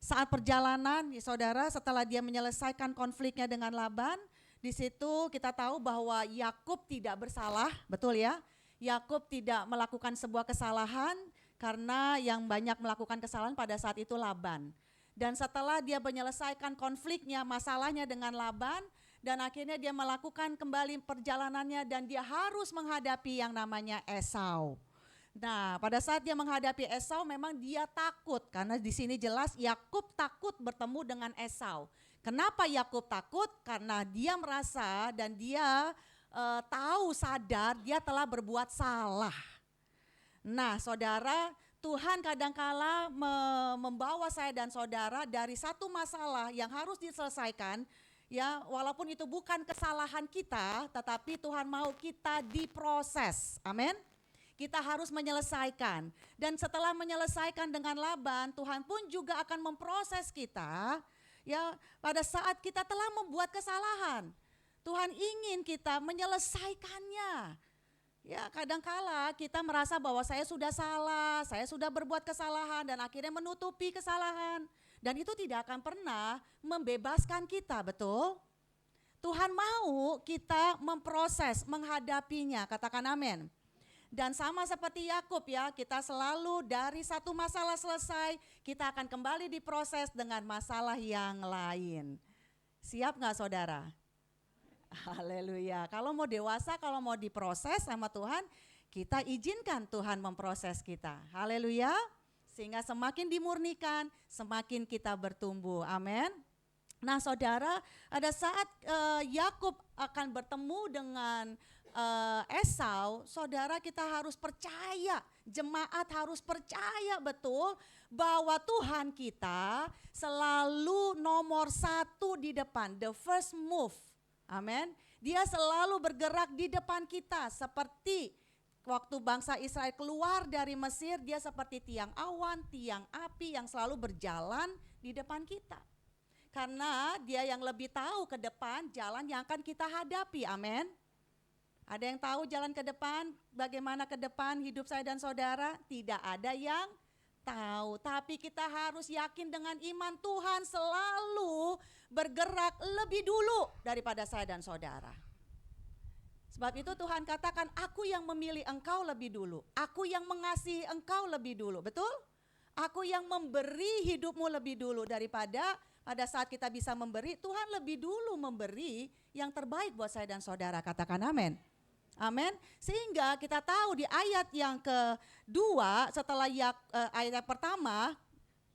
F: saat perjalanan, saudara, setelah dia menyelesaikan konfliknya dengan Laban, di situ kita tahu bahwa Yakub tidak bersalah, betul ya? Yakub tidak melakukan sebuah kesalahan karena yang banyak melakukan kesalahan pada saat itu Laban. Dan setelah dia menyelesaikan konfliknya, masalahnya dengan Laban, dan akhirnya dia melakukan kembali perjalanannya dan dia harus menghadapi yang namanya Esau. Nah, pada saat dia menghadapi Esau memang dia takut karena di sini jelas Yakub takut bertemu dengan Esau. Kenapa Yakub takut? Karena dia merasa dan dia tahu sadar dia telah berbuat salah. Nah, saudara, Tuhan kadangkala membawa saya dan saudara dari satu masalah yang harus diselesaikan. Ya, walaupun itu bukan kesalahan kita, tetapi Tuhan mau kita diproses. Amin. Kita harus menyelesaikan. Dan setelah menyelesaikan dengan Laban, Tuhan pun juga akan memproses kita. Ya, pada saat kita telah membuat kesalahan, Tuhan ingin kita menyelesaikannya. Ya, kadangkala kita merasa bahwa saya sudah salah, saya sudah berbuat kesalahan dan akhirnya menutupi kesalahan. Dan itu tidak akan pernah membebaskan kita, betul? Tuhan mau kita memproses, menghadapinya, katakan amin. Dan sama seperti Yakub ya, kita selalu dari satu masalah selesai, kita akan kembali diproses dengan masalah yang lain. Siap gak saudara? Haleluya. Kalau mau dewasa, kalau mau diproses sama Tuhan, kita izinkan Tuhan memproses kita. Haleluya. Sehingga semakin dimurnikan, semakin kita bertumbuh. Amin. Nah saudara, ada saat Yakub akan bertemu dengan Esau, saudara kita harus percaya, jemaat harus percaya betul bahwa Tuhan kita selalu nomor 1 di depan, the first move. Amin. Dia selalu bergerak di depan kita seperti waktu bangsa Israel keluar dari Mesir, dia seperti tiang awan, tiang api yang selalu berjalan di depan kita. Karena dia yang lebih tahu ke depan jalan yang akan kita hadapi, amin. Ada yang tahu jalan ke depan, bagaimana ke depan hidup saya dan saudara? Tidak ada yang tahu, tapi kita harus yakin dengan iman Tuhan selalu bergerak lebih dulu daripada saya dan saudara. Sebab itu Tuhan katakan, aku yang memilih engkau lebih dulu. Aku yang mengasihi engkau lebih dulu, betul? Aku yang memberi hidupmu lebih dulu daripada pada saat kita bisa memberi, Tuhan lebih dulu memberi yang terbaik buat saya dan saudara, katakan amin. Amin. Sehingga kita tahu di ayat yang kedua setelah ayat yang pertama,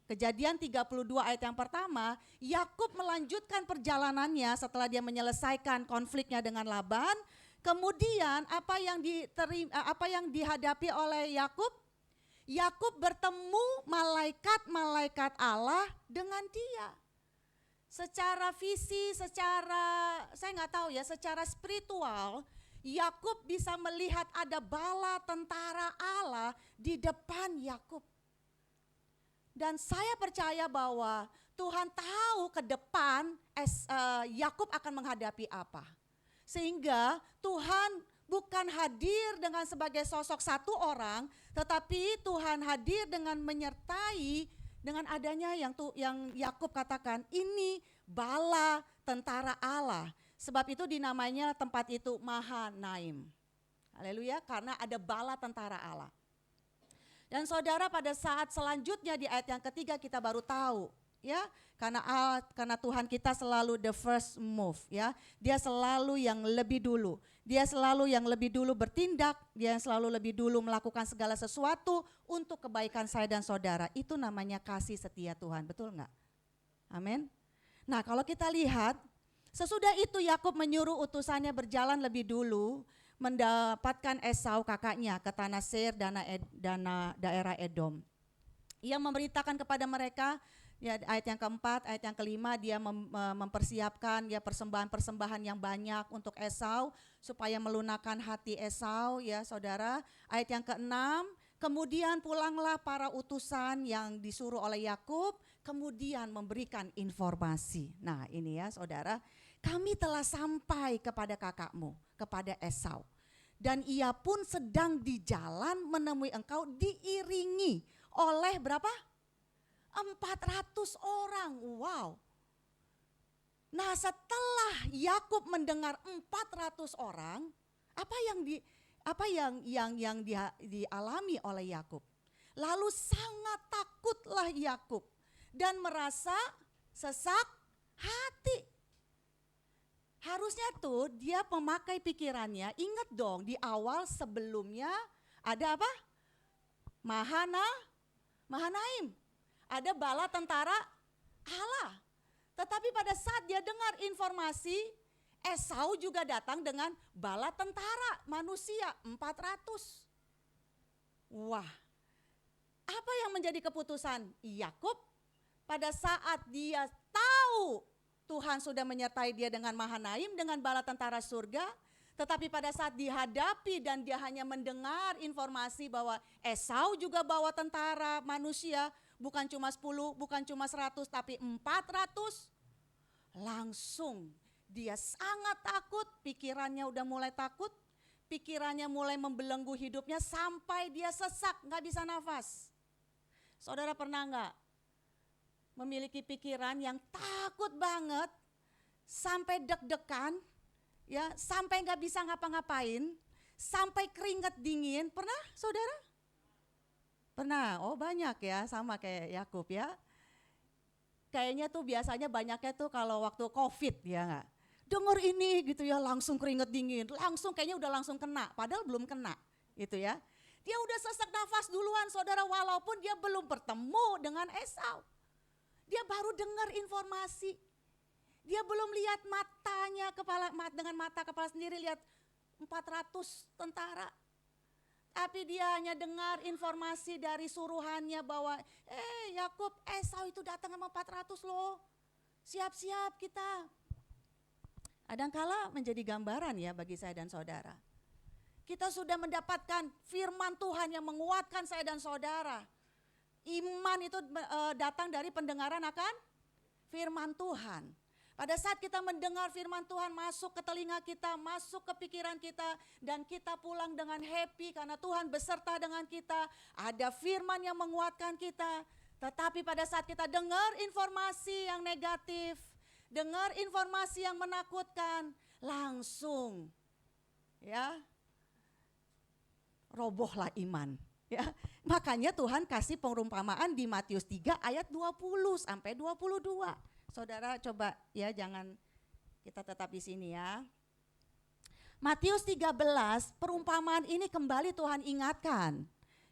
F: Kejadian 32 ayat yang pertama, Yakub melanjutkan perjalanannya setelah dia menyelesaikan konfliknya dengan Laban. Kemudian apa yang dihadapi oleh Yakub? Yakub bertemu malaikat-malaikat Allah dengan dia. Secara visi, secara spiritual, Yakub bisa melihat ada bala tentara Allah di depan Yakub. Dan saya percaya bahwa Tuhan tahu ke depan Yakub akan menghadapi apa. Sehingga Tuhan bukan hadir dengan sebagai sosok satu orang, tetapi Tuhan hadir dengan menyertai dengan adanya yang Yakub katakan, ini bala tentara Allah. Sebab itu dinamanya tempat itu Mahanaim. Haleluya, karena ada bala tentara Allah. Dan saudara, pada saat selanjutnya di ayat yang ketiga kita baru tahu, ya, karena Tuhan kita selalu the first move, ya. Dia selalu yang lebih dulu. Dia selalu yang lebih dulu bertindak, dia yang selalu lebih dulu melakukan segala sesuatu untuk kebaikan saya dan saudara. Itu namanya kasih setia Tuhan, betul enggak? Amin. Nah, kalau kita lihat sesudah itu Yakub menyuruh utusannya berjalan lebih dulu mendapatkan Esau kakaknya ke tanah Seir dan daerah Edom. Ia memberitakan kepada mereka, ya, ayat yang keempat, ayat yang kelima, dia mempersiapkan ya persembahan-persembahan yang banyak untuk Esau supaya melunakkan hati Esau, ya saudara. Ayat yang keenam, kemudian pulanglah para utusan yang disuruh oleh Yakub, kemudian memberikan informasi. Nah ini ya saudara, kami telah sampai kepada kakakmu, kepada Esau. Dan ia pun sedang di jalan menemui engkau diiringi oleh berapa? 400 orang. Wow. Nah setelah Yakub mendengar 400 orang, apa yang dialami oleh Yakub? Lalu sangat takutlah Yakub dan merasa sesak hati. Harusnya tuh dia memakai pikirannya, ingat dong di awal sebelumnya ada apa? Mahanaim. Ada bala tentara Allah. Tetapi pada saat dia dengar informasi, Esau juga datang dengan bala tentara manusia 400. Wah, apa yang menjadi keputusan Yakub pada saat dia tahu Tuhan sudah menyertai dia dengan Mahanaim, dengan bala tentara surga. Tetapi pada saat dihadapi dan dia hanya mendengar informasi bahwa Esau juga bawa tentara manusia, bukan cuma 10, bukan cuma 100, tapi 400. Langsung dia sangat takut, pikirannya udah mulai takut, pikirannya mulai membelenggu hidupnya sampai dia sesak, gak bisa nafas. Saudara pernah gak memiliki pikiran yang takut banget, sampai deg-degan, ya, sampai nggak bisa ngapa-ngapain, sampai keringat dingin, pernah saudara? Pernah, oh banyak ya, sama kayak Yakub ya. Kayaknya tuh biasanya banyaknya tuh kalau waktu COVID ya nggak? Dengar ini gitu ya, langsung keringat dingin, langsung kayaknya udah langsung kena, padahal belum kena gitu ya. Dia udah sesak nafas duluan saudara, walaupun dia belum bertemu dengan Esau. Dia baru dengar informasi. Dia belum lihat matanya, dengan mata kepala sendiri lihat 400 tentara. Tapi dia hanya dengar informasi dari suruhannya bahwa Yakub, Esau itu datang sama 400 loh. Siap-siap kita. Kadangkala menjadi gambaran ya bagi saya dan saudara. Kita sudah mendapatkan firman Tuhan yang menguatkan saya dan saudara. Iman itu datang dari pendengaran akan firman Tuhan. Pada saat kita mendengar firman Tuhan masuk ke telinga kita, masuk ke pikiran kita, dan kita pulang dengan happy karena Tuhan beserta dengan kita. Ada firman yang menguatkan kita. Tetapi pada saat kita dengar informasi yang negatif, dengar informasi yang menakutkan, langsung ya robohlah iman. Ya, makanya Tuhan kasih perumpamaan di Matius 3 ayat 20 sampai 22. Saudara coba ya, jangan, kita tetap di sini ya. Matius 13, perumpamaan ini kembali Tuhan ingatkan.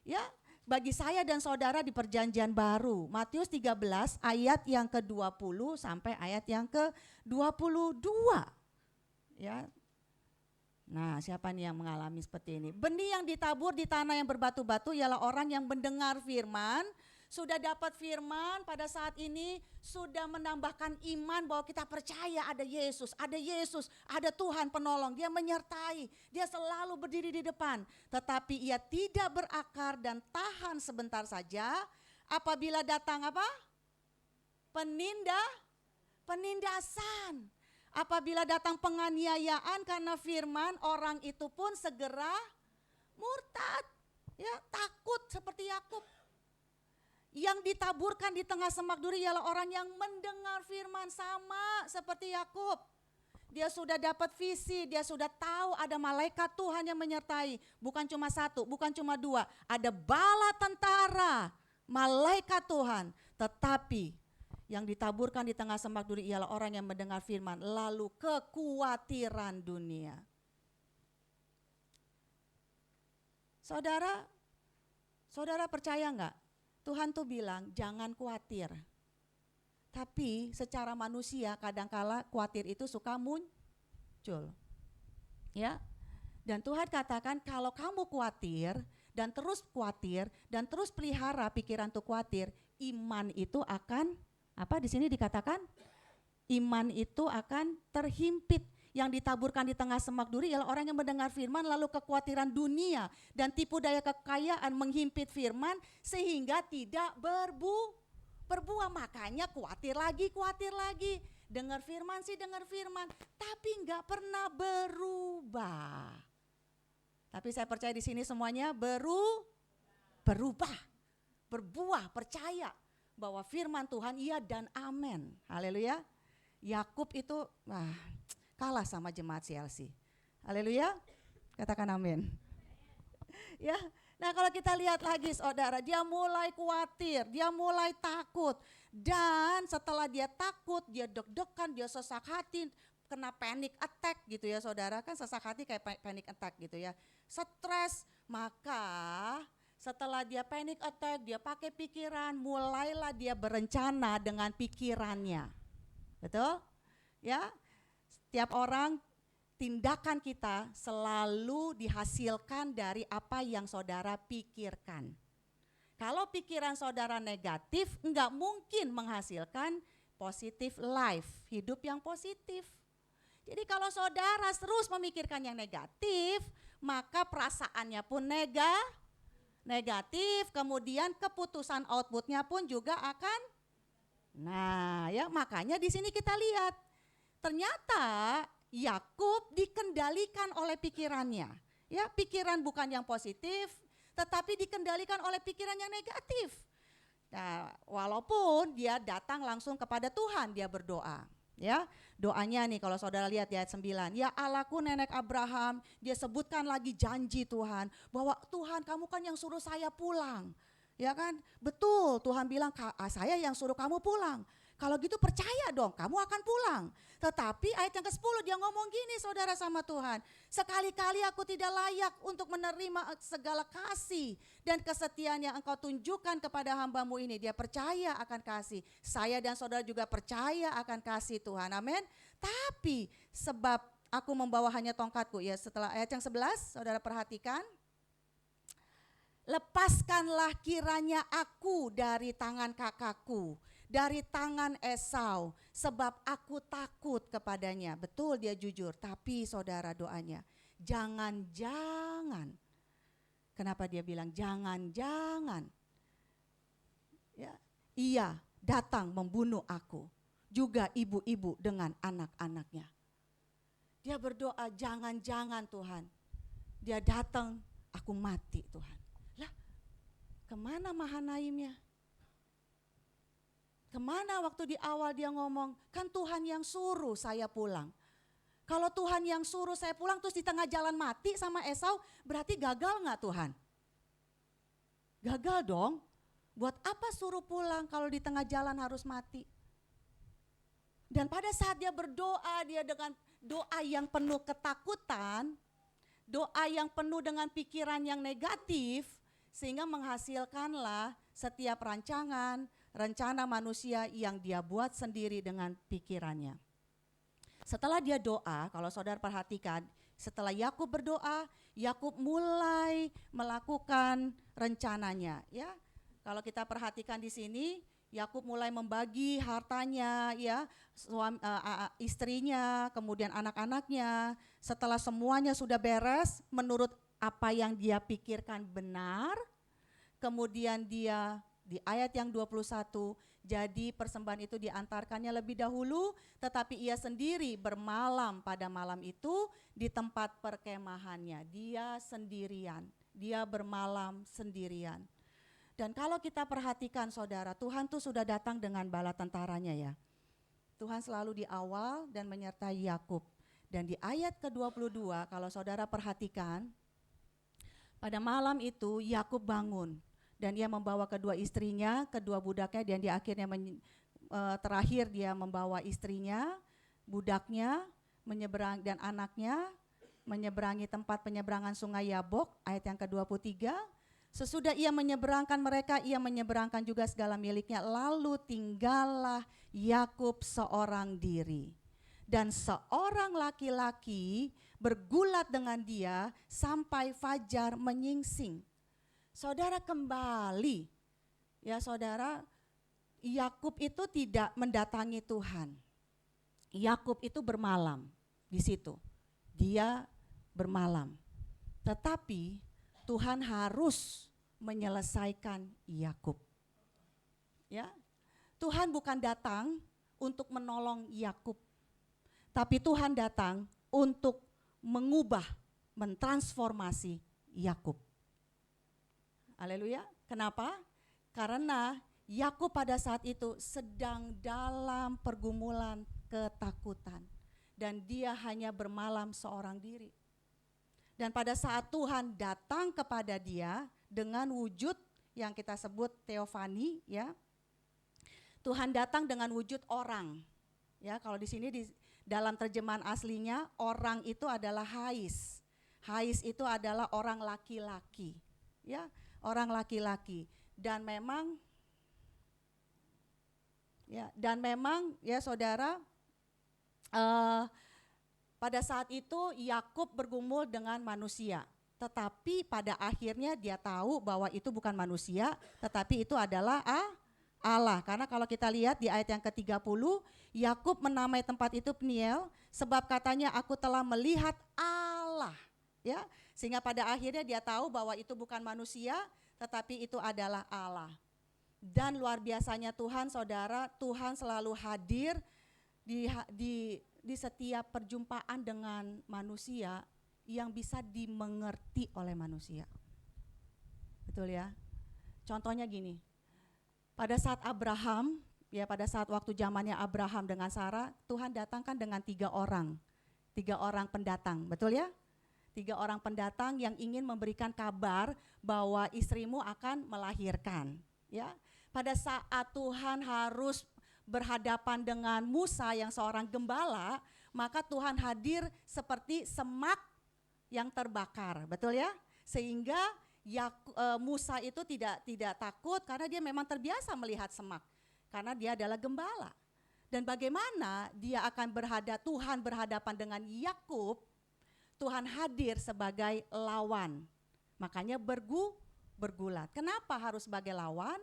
F: Ya, bagi saya dan saudara di perjanjian baru. Matius 13 ayat yang ke-20 sampai ayat yang ke-22. Ya. Nah, siapa nih yang mengalami seperti ini? Benih yang ditabur di tanah yang berbatu-batu ialah orang yang mendengar firman, sudah dapat firman pada saat ini, sudah menambahkan iman bahwa kita percaya ada Yesus, ada Tuhan penolong, dia menyertai, dia selalu berdiri di depan. Tetapi ia tidak berakar dan tahan sebentar saja apabila datang apa? Penindasan. Apabila datang penganiayaan karena firman, orang itu pun segera murtad. Ya, takut seperti Yakub. Yang ditaburkan di tengah semak duri ialah orang yang mendengar firman, sama seperti Yakub. Dia sudah dapat visi, dia sudah tahu ada malaikat Tuhan yang menyertai. Bukan cuma satu, bukan cuma dua. Ada bala tentara, malaikat Tuhan. Tetapi yang ditaburkan di tengah semak duri ialah orang yang mendengar firman, lalu kekhawatiran dunia. Saudara percaya enggak? Tuhan tuh bilang jangan khawatir. Tapi secara manusia kadangkala khawatir itu suka muncul. Ya. Dan Tuhan katakan kalau kamu khawatir dan terus pelihara pikiran tuh khawatir, iman itu akan apa di sini dikatakan? Iman itu akan terhimpit. Yang ditaburkan di tengah semak duri ialah orang yang mendengar firman lalu kekhawatiran dunia dan tipu daya kekayaan menghimpit firman sehingga tidak berbuah. Makanya khawatir lagi. Dengar firman tapi enggak pernah berubah. Tapi saya percaya di sini semuanya berubah, berbuah, percaya bahwa firman Tuhan iya dan amin. Haleluya. Yakub itu kalah sama jemaat CLC. Haleluya. Katakan amin. Ya. Nah, kalau kita lihat lagi saudara, dia mulai khawatir, dia mulai takut. Dan setelah dia takut, dia deg-degan, dia sesak hati, kena panic attack gitu ya saudara. Kan sesak hati kayak panic attack gitu ya. Stres, maka setelah dia panic attack, dia pakai pikiran, mulailah dia berencana dengan pikirannya. Betul? Ya. Setiap orang, tindakan kita selalu dihasilkan dari apa yang saudara pikirkan. Kalau pikiran saudara negatif, enggak mungkin menghasilkan positive life, hidup yang positif. Jadi kalau saudara terus memikirkan yang negatif, maka perasaannya pun negatif, kemudian keputusan outputnya pun juga akan. Nah, ya makanya di sini kita lihat. Ternyata Yakub dikendalikan oleh pikirannya. Ya, pikiran bukan yang positif, tetapi dikendalikan oleh pikiran yang negatif. Nah, walaupun dia datang langsung kepada Tuhan, dia berdoa. Ya, doanya nih kalau saudara lihat di ayat 9, ya Allahku nenek Abraham, dia sebutkan lagi janji Tuhan bahwa Tuhan kamu kan yang suruh saya pulang. Ya kan? Betul, Tuhan bilang saya yang suruh kamu pulang. Kalau gitu percaya dong, kamu akan pulang. Tetapi ayat yang ke-10 dia ngomong gini saudara sama Tuhan. Sekali-kali aku tidak layak untuk menerima segala kasih dan kesetiaan yang engkau tunjukkan kepada hambamu ini. Dia percaya akan kasih. Saya dan saudara juga percaya akan kasih Tuhan. Amin. Tapi sebab aku membawa hanya tongkatku. Ya setelah ayat yang 11 saudara perhatikan. Lepaskanlah kiranya aku dari tangan kakakku, dari tangan Esau, sebab aku takut kepadanya. Betul dia jujur, tapi saudara doanya, jangan-jangan. Kenapa dia bilang jangan-jangan? Ya, ia datang membunuh aku, juga ibu-ibu dengan anak-anaknya. Dia berdoa jangan-jangan Tuhan, dia datang aku mati Tuhan. Kemana Mahanaimnya? Kemana waktu di awal dia ngomong, kan Tuhan yang suruh saya pulang. Kalau Tuhan yang suruh saya pulang terus di tengah jalan mati sama Esau, berarti gagal gak Tuhan? Gagal dong. Buat apa suruh pulang kalau di tengah jalan harus mati? Dan pada saat dia berdoa, dia dengan doa yang penuh ketakutan, doa yang penuh dengan pikiran yang negatif, sehingga menghasilkanlah setiap rancangan, rencana manusia yang dia buat sendiri dengan pikirannya. Setelah dia doa, kalau saudara perhatikan, setelah Yakub berdoa, Yakub mulai melakukan rencananya, ya. Kalau kita perhatikan di sini, Yakub mulai membagi hartanya, ya, istrinya, kemudian anak-anaknya. Setelah semuanya sudah beres, menurut apa yang dia pikirkan benar, kemudian dia di ayat yang 21, jadi persembahan itu diantarkannya lebih dahulu, tetapi ia sendiri bermalam pada malam itu di tempat perkemahannya. Dia sendirian, dia bermalam sendirian. Dan kalau kita perhatikan saudara, Tuhan tuh sudah datang dengan bala tentaranya ya. Tuhan selalu di awal dan menyertai Yakub. Dan di ayat ke-22 kalau saudara perhatikan, pada malam itu Yakub bangun dan dia membawa kedua istrinya, kedua budaknya, dan dia akhirnya terakhir dia membawa istrinya, budaknya, dan anaknya menyeberangi tempat penyeberangan sungai Yabok, ayat yang ke-23. Sesudah ia menyeberangkan mereka, ia menyeberangkan juga segala miliknya, lalu tinggallah Yakub seorang diri. Dan seorang laki-laki bergulat dengan dia sampai fajar menyingsing. Saudara kembali, ya saudara, Yakub itu tidak mendatangi Tuhan. Yakub itu bermalam di situ. Dia bermalam. Tetapi Tuhan harus menyelesaikan Yakub. Ya. Tuhan bukan datang untuk menolong Yakub, tapi Tuhan datang untuk mengubah, mentransformasi Yakub. Haleluya. Kenapa? Karena Yakub pada saat itu sedang dalam pergumulan ketakutan dan dia hanya bermalam seorang diri. Dan pada saat Tuhan datang kepada dia dengan wujud yang kita sebut teofani, ya. Tuhan datang dengan wujud orang. Ya, kalau di sini di dalam terjemahan aslinya orang itu adalah Hais. Hais itu adalah orang laki-laki. Ya, orang laki-laki. Dan memang ya saudara, pada saat itu Yakub bergumul dengan manusia, tetapi pada akhirnya dia tahu bahwa itu bukan manusia, tetapi itu adalah Allah. Karena kalau kita lihat di ayat yang ke-30, Yakub menamai tempat itu Peniel, sebab katanya aku telah melihat Allah. Ya, sehingga pada akhirnya dia tahu bahwa itu bukan manusia, tetapi itu adalah Allah. Dan luar biasanya Tuhan, saudara, Tuhan selalu hadir di setiap perjumpaan dengan manusia yang bisa dimengerti oleh manusia. Betul ya? Contohnya gini, pada saat Abraham, ya pada saat waktu zamannya Abraham dengan Sarah, Tuhan datangkan dengan tiga orang pendatang, betul ya? 3 orang pendatang yang ingin memberikan kabar bahwa istrimu akan melahirkan. Ya, pada saat Tuhan harus berhadapan dengan Musa yang seorang gembala, maka Tuhan hadir seperti semak yang terbakar, betul ya? Sehingga Musa itu tidak takut karena dia memang terbiasa melihat semak, karena dia adalah gembala. Dan bagaimana dia akan Tuhan berhadapan dengan Yakub, Tuhan hadir sebagai lawan, makanya bergulat. Kenapa harus sebagai lawan?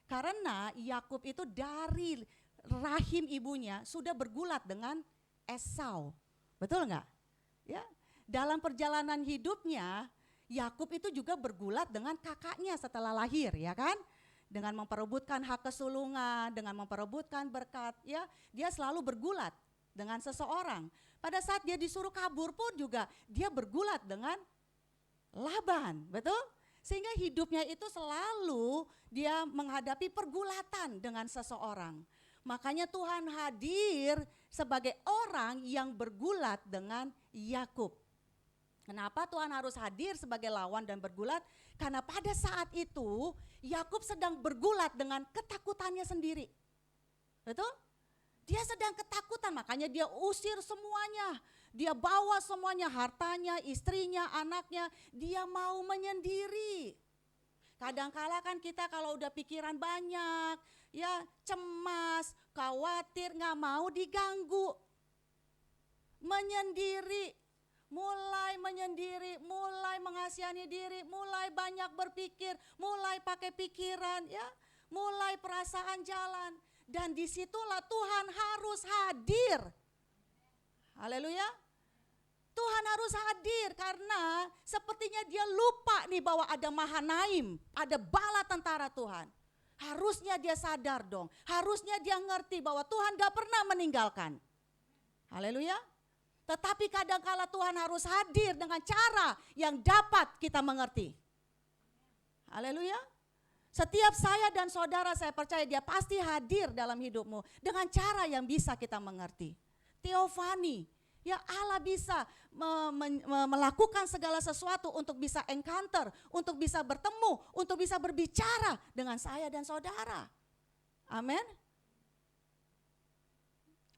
F: Karena Yakub itu dari rahim ibunya sudah bergulat dengan Esau, betul nggak? Ya, dalam perjalanan hidupnya Yakub itu juga bergulat dengan kakaknya setelah lahir, ya kan? Dengan memperebutkan hak kesulungan, dengan memperebutkan berkat, ya, dia selalu bergulat dengan seseorang. Pada saat dia disuruh kabur pun juga dia bergulat dengan Laban, betul? Sehingga hidupnya itu selalu dia menghadapi pergulatan dengan seseorang. Makanya Tuhan hadir sebagai orang yang bergulat dengan Yakub. Kenapa Tuhan harus hadir sebagai lawan dan bergulat? Karena pada saat itu Yakub sedang bergulat dengan ketakutannya sendiri. Betul? Dia sedang ketakutan, makanya dia usir semuanya. Dia bawa semuanya, hartanya, istrinya, anaknya. Dia mau menyendiri. Kadangkala kan kita kalau udah pikiran banyak, ya cemas, khawatir, gak mau diganggu. Menyendiri, mulai mengasihani diri, mulai banyak berpikir, mulai pakai pikiran, ya, mulai perasaan jalan. Dan disitulah Tuhan harus hadir. Haleluya. Tuhan harus hadir karena sepertinya dia lupa nih bahwa ada Mahanaim, ada bala tentara Tuhan. Harusnya dia sadar dong, harusnya dia ngerti bahwa Tuhan gak pernah meninggalkan. Haleluya. Tetapi kadangkala Tuhan harus hadir dengan cara yang dapat kita mengerti. Haleluya. Setiap saya dan saudara, saya percaya dia pasti hadir dalam hidupmu dengan cara yang bisa kita mengerti. Teofani, ya Allah bisa melakukan segala sesuatu untuk bisa encounter, untuk bisa bertemu, untuk bisa berbicara dengan saya dan saudara. Amin.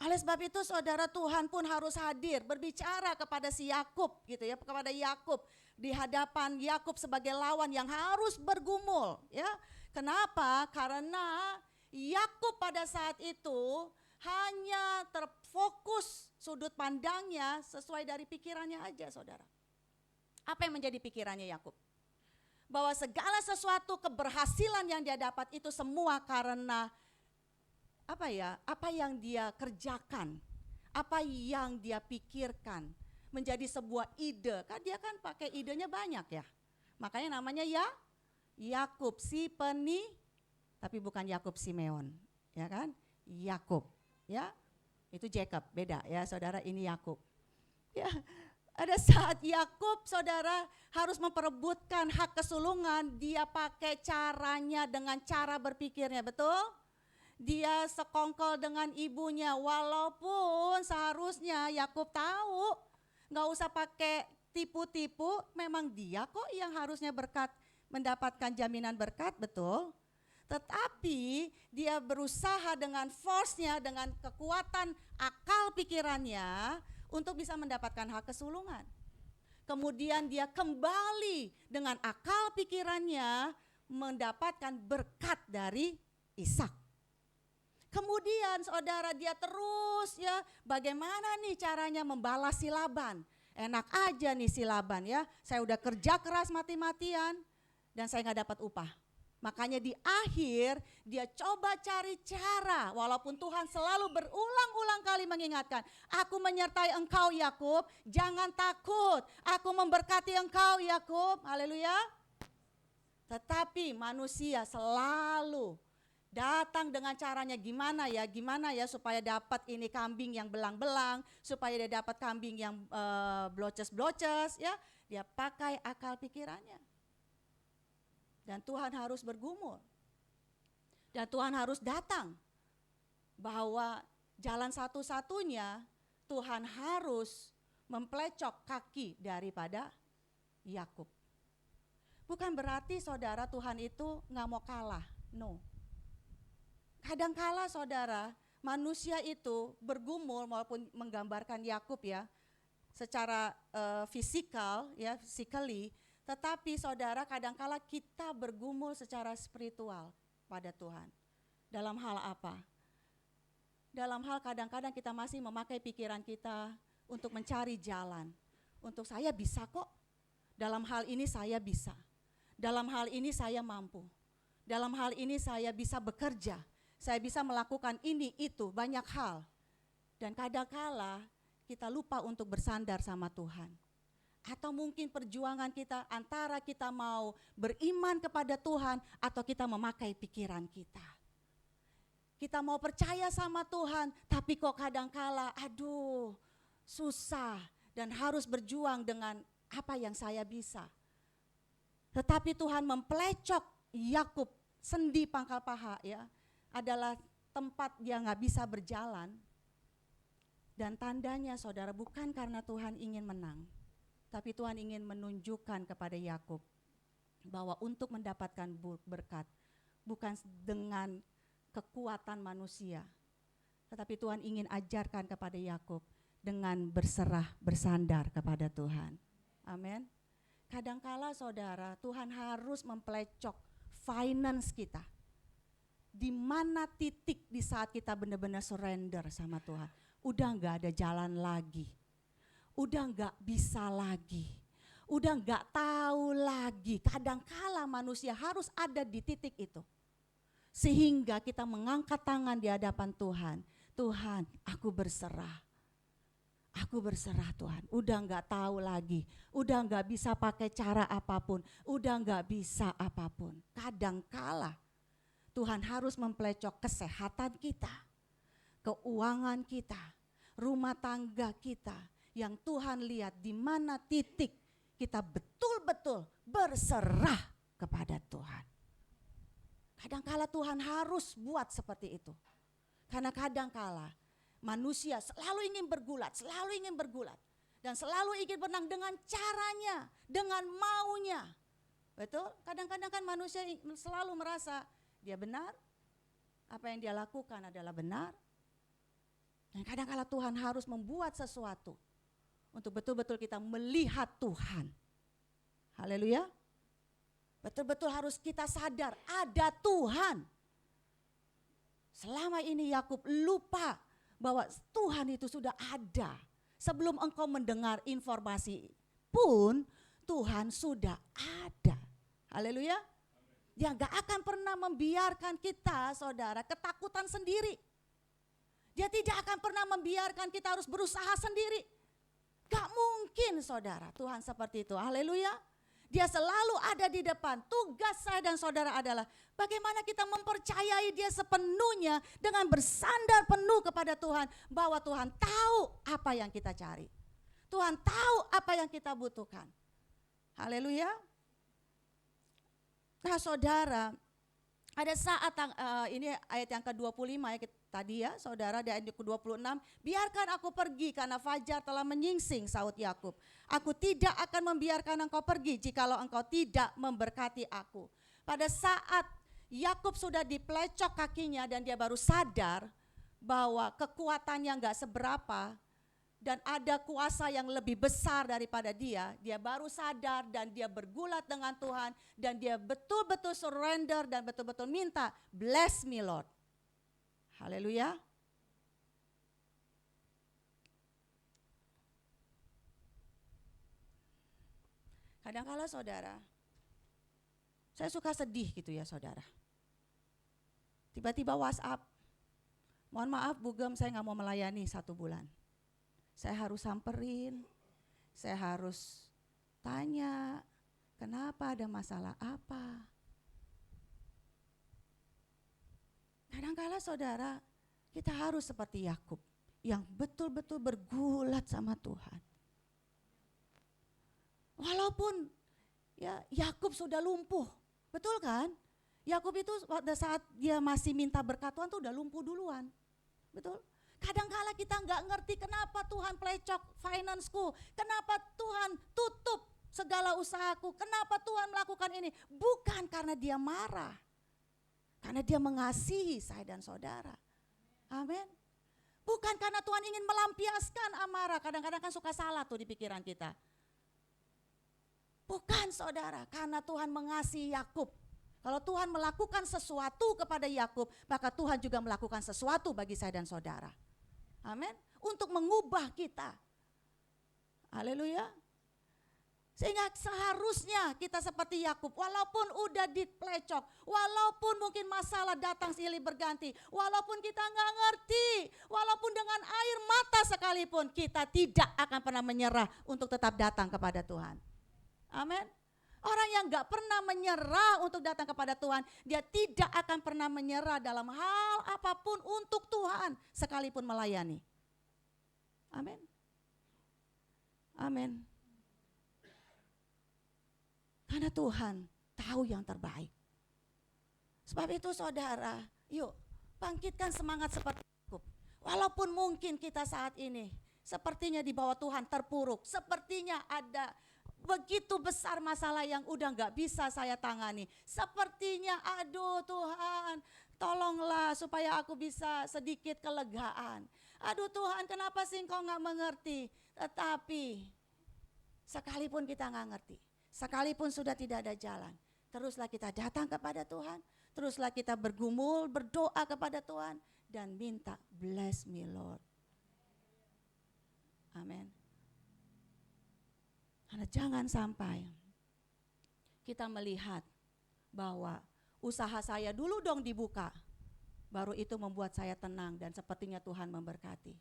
F: Oleh sebab itu saudara, Tuhan pun harus hadir berbicara kepada si Yakub gitu ya, kepada Yakub. Di hadapan Yakub sebagai lawan yang harus bergumul, ya. Kenapa? Karena Yakub pada saat itu hanya terfokus sudut pandangnya sesuai dari pikirannya aja, saudara. Apa yang menjadi pikirannya Yakub? Bahwa segala sesuatu keberhasilan yang dia dapat itu semua karena apa yang dia kerjakan, apa yang dia pikirkan. Menjadi sebuah ide, kan dia kan pakai idenya banyak ya. Makanya namanya ya Yakub si tapi bukan Yakub Simeon, ya kan? Yakub, ya. Itu Jacob, beda ya saudara, ini Yakub. Ya, ada saat Yakub saudara harus memperebutkan hak kesulungan, dia pakai caranya dengan cara berpikirnya, betul? Dia sekongkol dengan ibunya, walaupun seharusnya Yakub tahu nggak usah pakai tipu-tipu, memang dia kok yang harusnya mendapatkan jaminan berkat, betul. Tetapi dia berusaha dengan force-nya, dengan kekuatan akal pikirannya untuk bisa mendapatkan hak kesulungan. Kemudian dia kembali dengan akal pikirannya mendapatkan berkat dari Ishak. Kemudian saudara dia terus ya, bagaimana nih caranya membalas si Laban. Enak aja nih si Laban ya, saya udah kerja keras mati-matian dan saya gak dapat upah. Makanya di akhir dia coba cari cara, walaupun Tuhan selalu berulang-ulang kali mengingatkan, aku menyertai engkau Yakub, jangan takut, aku memberkati engkau Yakub, haleluya. Tetapi manusia selalu datang dengan caranya gimana ya supaya dapat ini kambing yang belang-belang, supaya dia dapat kambing yang bloces-bloces ya, dia pakai akal pikirannya. Dan Tuhan harus bergumul. Dan Tuhan harus datang. Bahwa jalan satu-satunya Tuhan harus memplecok kaki daripada Yakub. Bukan berarti saudara Tuhan itu gak mau kalah, no. Kadangkala saudara, manusia itu bergumul walaupun menggambarkan Yakub ya, secara fisikal ya, physically, tetapi saudara kadangkala kita bergumul secara spiritual pada Tuhan. Dalam hal apa? Dalam hal kadang-kadang kita masih memakai pikiran kita untuk mencari jalan. Untuk saya bisa kok, dalam hal ini saya bisa, dalam hal ini saya mampu, dalam hal ini saya bisa bekerja, saya bisa melakukan ini, itu, banyak hal. Dan kadangkala kita lupa untuk bersandar sama Tuhan. Atau mungkin perjuangan kita antara kita mau beriman kepada Tuhan atau kita memakai pikiran kita. Kita mau percaya sama Tuhan, tapi kok kadangkala aduh susah dan harus berjuang dengan apa yang saya bisa. Tetapi Tuhan memplecok Yakub, sendi pangkal paha ya, adalah tempat dia gak bisa berjalan. Dan tandanya saudara bukan karena Tuhan ingin menang, tapi Tuhan ingin menunjukkan kepada Yakub bahwa untuk mendapatkan berkat bukan dengan kekuatan manusia, tetapi Tuhan ingin ajarkan kepada Yakub dengan berserah, bersandar kepada Tuhan. Amin. Kadangkala saudara, Tuhan harus memplecok finance kita. Di mana titik di saat kita benar-benar surrender sama Tuhan. Udah gak ada jalan lagi. Udah gak bisa lagi. Udah gak tahu lagi. Kadangkala manusia harus ada di titik itu. Sehingga kita mengangkat tangan di hadapan Tuhan. Tuhan, aku berserah. Aku berserah Tuhan, udah gak tahu lagi, udah gak bisa pakai cara apapun, udah gak bisa apapun. Kadangkala Tuhan harus memplecok kesehatan kita, keuangan kita, rumah tangga kita, yang Tuhan lihat di mana titik kita betul-betul berserah kepada Tuhan. Kadangkala Tuhan harus buat seperti itu, karena kadangkala manusia selalu ingin bergulat, dan selalu ingin menang dengan caranya, dengan maunya. Betul? Kadang-kadang kan manusia selalu merasa dia benar, apa yang dia lakukan adalah benar. Dan kadang-kala Tuhan harus membuat sesuatu untuk betul-betul kita melihat Tuhan. Haleluya. Betul-betul harus kita sadar ada Tuhan. Selama ini Yakub lupa bahwa Tuhan itu sudah ada. Sebelum engkau mendengar informasi pun Tuhan sudah ada. Haleluya. Dia gak akan pernah membiarkan kita saudara ketakutan sendiri. Dia tidak akan pernah membiarkan kita harus berusaha sendiri. Gak mungkin saudara Tuhan seperti itu. Haleluya. Dia selalu ada di depan. Tugas saya dan saudara adalah bagaimana kita mempercayai dia sepenuhnya dengan bersandar penuh kepada Tuhan. Bahwa Tuhan tahu apa yang kita cari. Tuhan tahu apa yang kita butuhkan. Haleluya. Nah saudara, ada saat ini ayat yang ke-25 ya tadi ya saudara, di ayat ke-26, biarkan aku pergi karena fajar telah menyingsing, saut Yakub. Aku tidak akan membiarkan engkau pergi jikalau engkau tidak memberkati aku. Pada saat Yakub sudah diplecok kakinya dan dia baru sadar bahwa kekuatannya enggak seberapa dan ada kuasa yang lebih besar daripada dia baru sadar dan dia bergulat dengan Tuhan dan dia betul-betul surrender dan betul-betul minta, bless me Lord. Haleluya. Kadang-kala saudara, saya suka sedih gitu ya saudara. Tiba-tiba WhatsApp, mohon maaf Bu Gem, saya gak mau melayani 1 bulan. Saya harus samperin, saya harus tanya, kenapa, ada masalah apa. Kadang-kala saudara, kita harus seperti Yakub yang betul-betul bergulat sama Tuhan. Walaupun ya Yakub sudah lumpuh, betul kan? Yakub itu pada saat dia masih minta berkat Tuhan tuh udah lumpuh duluan, betul? Kadang-kala kita nggak ngerti kenapa Tuhan plecok financeku, kenapa Tuhan tutup segala usahaku, kenapa Tuhan melakukan ini. Bukan karena dia marah, karena dia mengasihi saya dan saudara. Amin. Bukan karena Tuhan ingin melampiaskan amarah, kadang-kadang kan suka salah tuh di pikiran kita. Bukan saudara, karena Tuhan mengasihi Yakub. Kalau Tuhan melakukan sesuatu kepada Yakub, maka Tuhan juga melakukan sesuatu bagi saya dan saudara. Amin. Untuk mengubah kita. Haleluya. Sehingga seharusnya kita seperti Yakub, walaupun udah diplecok, walaupun mungkin masalah datang silih berganti, walaupun kita nggak ngerti, walaupun dengan air mata sekalipun, kita tidak akan pernah menyerah untuk tetap datang kepada Tuhan. Amin. Orang yang gak pernah menyerah untuk datang kepada Tuhan, dia tidak akan pernah menyerah dalam hal apapun untuk Tuhan, sekalipun melayani. Amin. Amin. Karena Tuhan tahu yang terbaik. Sebab itu saudara, yuk bangkitkan semangat seperti Yakub. Walaupun mungkin kita saat ini sepertinya di bawah Tuhan terpuruk, sepertinya ada begitu besar masalah yang udah gak bisa saya tangani. Sepertinya aduh Tuhan, tolonglah supaya aku bisa sedikit kelegaan. Aduh Tuhan, kenapa sih Engkau gak mengerti? Tetapi sekalipun kita gak ngerti, sekalipun sudah tidak ada jalan, teruslah kita datang kepada Tuhan, teruslah kita bergumul, berdoa kepada Tuhan, dan minta, bless me Lord. Amin. Karena jangan sampai kita melihat bahwa usaha saya dulu dong dibuka, baru itu membuat saya tenang dan sepertinya Tuhan memberkati.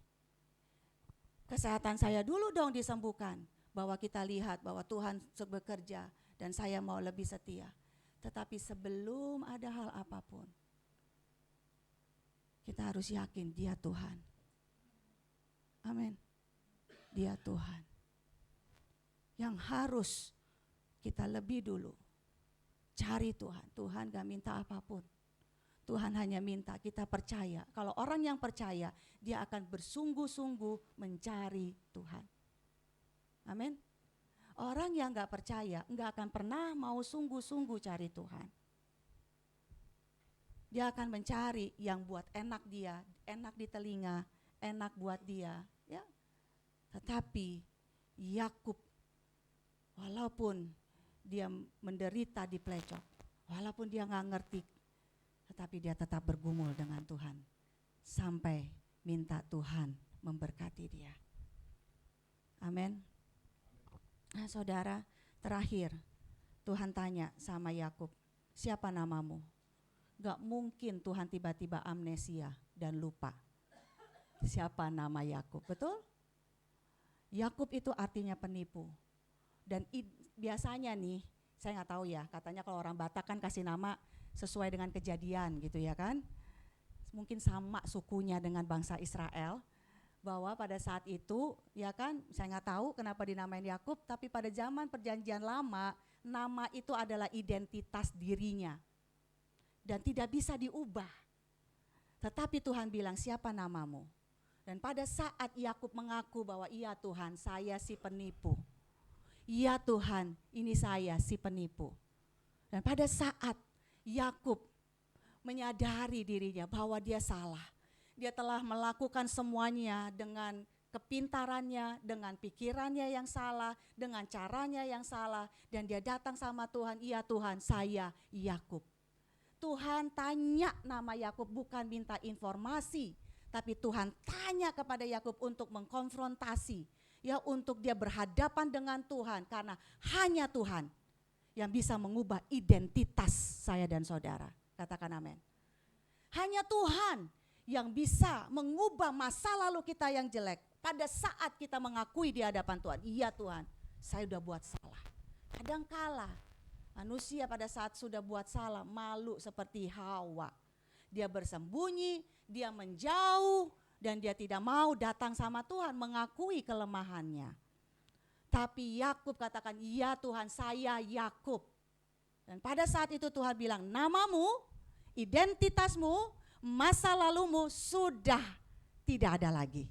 F: Kesehatan saya dulu dong disembuhkan, bahwa kita lihat bahwa Tuhan bekerja dan saya mau lebih setia. Tetapi sebelum ada hal apapun, kita harus yakin Dia Tuhan. Amin. Dia Tuhan. Yang harus kita lebih dulu cari Tuhan. Tuhan gak minta apapun. Tuhan hanya minta kita percaya. Kalau orang yang percaya, dia akan bersungguh-sungguh mencari Tuhan. Amin. Orang yang gak percaya gak akan pernah mau sungguh-sungguh cari Tuhan. Dia akan mencari yang buat enak dia, enak di telinga, enak buat dia. Ya. Tetapi Yakub, walaupun dia menderita di pelecok, walaupun dia gak ngerti, tetapi dia tetap bergumul dengan Tuhan sampai minta Tuhan memberkati dia. Amin. Nah saudara, terakhir Tuhan tanya sama Yakub, siapa namamu? Gak mungkin Tuhan tiba-tiba amnesia dan lupa siapa nama Yakub, betul? Yakub itu artinya penipu. Dan biasanya nih, saya gak tahu ya, katanya kalau orang Batak kan kasih nama sesuai dengan kejadian gitu ya kan. Mungkin sama sukunya dengan bangsa Israel, bahwa pada saat itu ya kan, saya nggak tahu kenapa dinamain Yakub, tapi pada zaman perjanjian lama, nama itu adalah identitas dirinya dan tidak bisa diubah. Tetapi Tuhan bilang, siapa namamu? Dan pada saat Yakub mengaku bahwa iya Tuhan, saya si penipu. Iya Tuhan, ini saya si penipu. Dan pada saat Yakub menyadari dirinya bahwa dia salah, dia telah melakukan semuanya dengan kepintarannya, dengan pikirannya yang salah, dengan caranya yang salah, dan dia datang sama Tuhan, iya Tuhan, saya Yakub. Tuhan tanya nama Yakub, bukan minta informasi, tapi Tuhan tanya kepada Yakub untuk mengkonfrontasi, ya, untuk dia berhadapan dengan Tuhan, karena hanya Tuhan yang bisa mengubah identitas saya dan saudara. Katakan amin. Hanya Tuhan yang bisa mengubah masa lalu kita yang jelek pada saat kita mengakui di hadapan Tuhan. Iya Tuhan, saya sudah buat salah. Kadangkala manusia pada saat sudah buat salah malu seperti Hawa. Dia bersembunyi, dia menjauh, dan dia tidak mau datang sama Tuhan mengakui kelemahannya. Tapi Yakub katakan, iya Tuhan, saya Yakub. Dan pada saat itu Tuhan bilang, namamu, identitasmu, masa lalumu sudah tidak ada lagi.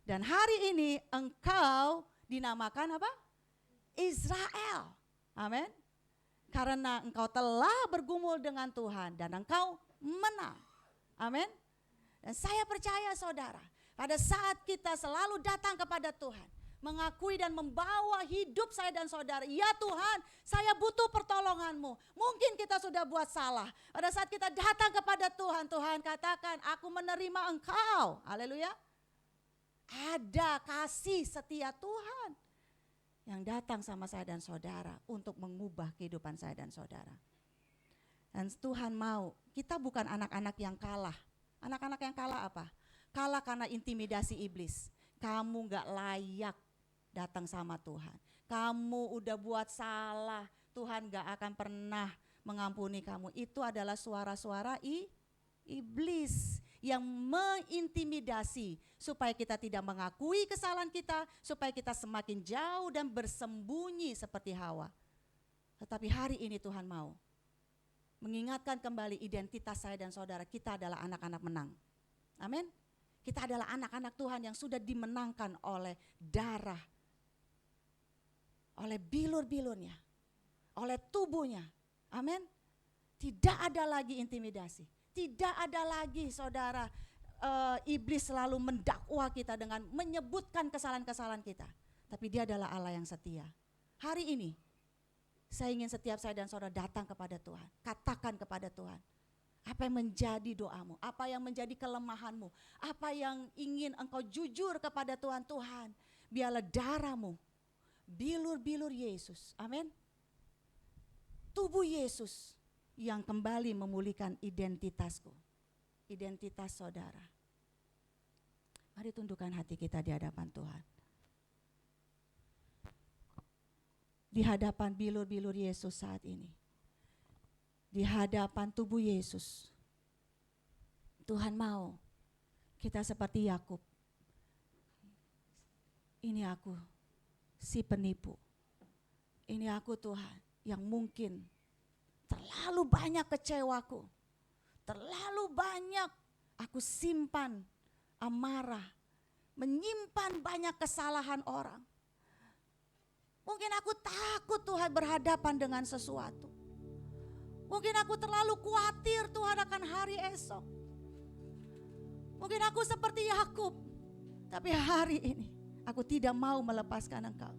F: Dan hari ini engkau dinamakan apa? Israel. Amin. Karena engkau telah bergumul dengan Tuhan dan engkau menang. Amin. Dan saya percaya saudara, pada saat kita selalu datang kepada Tuhan, mengakui dan membawa hidup saya dan saudara, ya Tuhan, saya butuh pertolongan-Mu. Mungkin kita sudah buat salah. Pada saat kita datang kepada Tuhan, Tuhan katakan, aku menerima Engkau. Haleluya. Ada kasih setia Tuhan yang datang sama saya dan saudara untuk mengubah kehidupan saya dan saudara. Dan Tuhan mau, kita bukan anak-anak yang kalah. Anak-anak yang kalah apa? Kalah karena intimidasi iblis. Kamu gak layak datang sama Tuhan. Kamu udah buat salah, Tuhan gak akan pernah mengampuni kamu. Itu adalah suara-suara iblis yang mengintimidasi supaya kita tidak mengakui kesalahan kita, supaya kita semakin jauh dan bersembunyi seperti Hawa. Tetapi hari ini Tuhan mau mengingatkan kembali identitas saya dan saudara, kita adalah anak-anak menang. Amin. Kita adalah anak-anak Tuhan yang sudah dimenangkan oleh darah, oleh bilur-bilurnya, oleh tubuhnya. Amin. Tidak ada lagi intimidasi, Tidak ada lagi saudara iblis selalu mendakwa kita dengan menyebutkan kesalahan-kesalahan kita. Tapi dia adalah Allah yang setia. Hari ini saya ingin setiap saya dan saudara datang kepada Tuhan. Katakan kepada Tuhan, apa yang menjadi doamu, apa yang menjadi kelemahanmu, apa yang ingin engkau jujur kepada Tuhan. Tuhan, biarlah darahmu, bilur-bilur Yesus, amin. Tubuh Yesus yang kembali memulihkan identitasku, identitas saudara. Mari tundukkan hati kita di hadapan Tuhan. Di hadapan bilur-bilur Yesus saat ini. Di hadapan tubuh Yesus. Tuhan mau kita seperti Yakub. Ini aku, si penipu. Ini aku Tuhan yang mungkin terlalu banyak kecewaku. Terlalu banyak aku simpan amarah, menyimpan banyak kesalahan orang. Mungkin aku takut Tuhan berhadapan dengan sesuatu. Mungkin aku terlalu khawatir Tuhan akan hari esok. Mungkin aku seperti Yakub, tapi hari ini aku tidak mau melepaskan Engkau.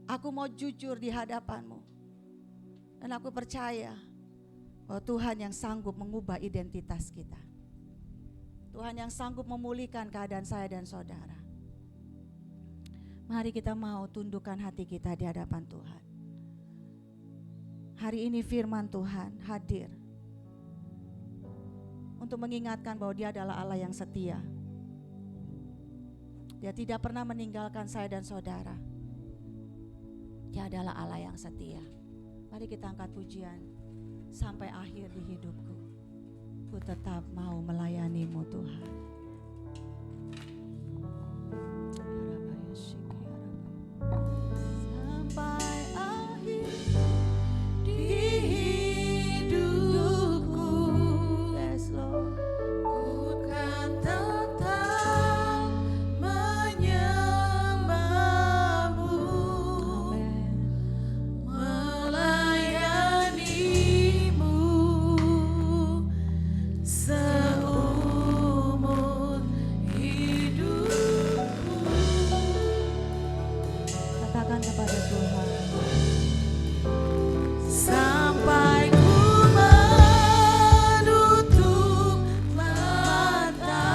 F: Aku mau jujur di hadapan-Mu. Dan aku percaya bahwa Tuhan yang sanggup mengubah identitas kita. Tuhan yang sanggup memulihkan keadaan saya dan saudara. Mari kita mau tundukkan hati kita di hadapan Tuhan. Hari ini firman Tuhan hadir untuk mengingatkan bahwa Dia adalah Allah yang setia. Dia tidak pernah meninggalkan saya dan saudara. Dia adalah Allah yang setia. Mari kita angkat pujian. Sampai akhir di hidupku, ku tetap mau melayani-Mu Tuhan. Sampai akhir di hidupku, yes Lord, ku kan tetap menyembah-Mu. Amen. Seumur hidupku. Katakan kepada Tuhan, sampai ku menutup mata,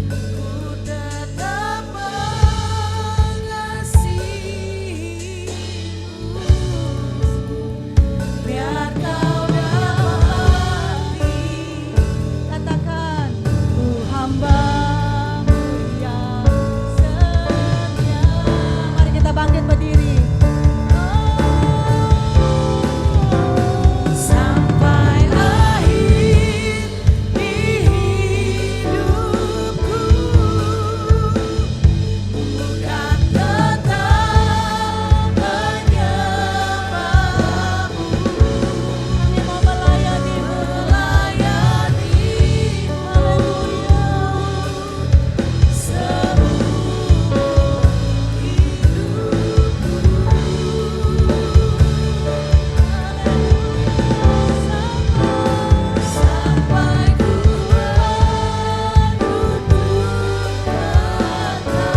F: ku tetap mengasihi-Mu. Biar Kau dapati, katakan, ku hamba-Mu yang setia. Mari kita bangkit berdiri. Sampai akhir di hidupku, bukan tetap menyembah-Mu. Kami mau melayani-Mu, haleluya. Seumur hidupku, sampai ku menutup mata,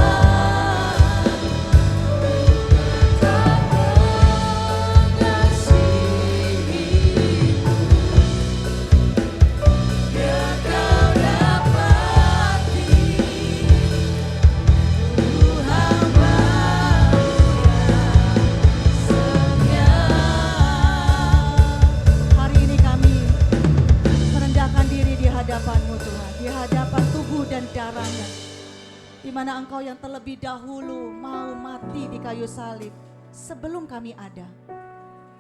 F: tak mengasihi-Mu. Biar Kau dapati, ku hamba-Mu yang setia. Hari ini kami merendahkan diri di hadapan-Mu Tuhan, di hadapan tubuh dan darahnya, di mana Engkau yang terlebih dahulu mau mati di kayu salib sebelum kami ada.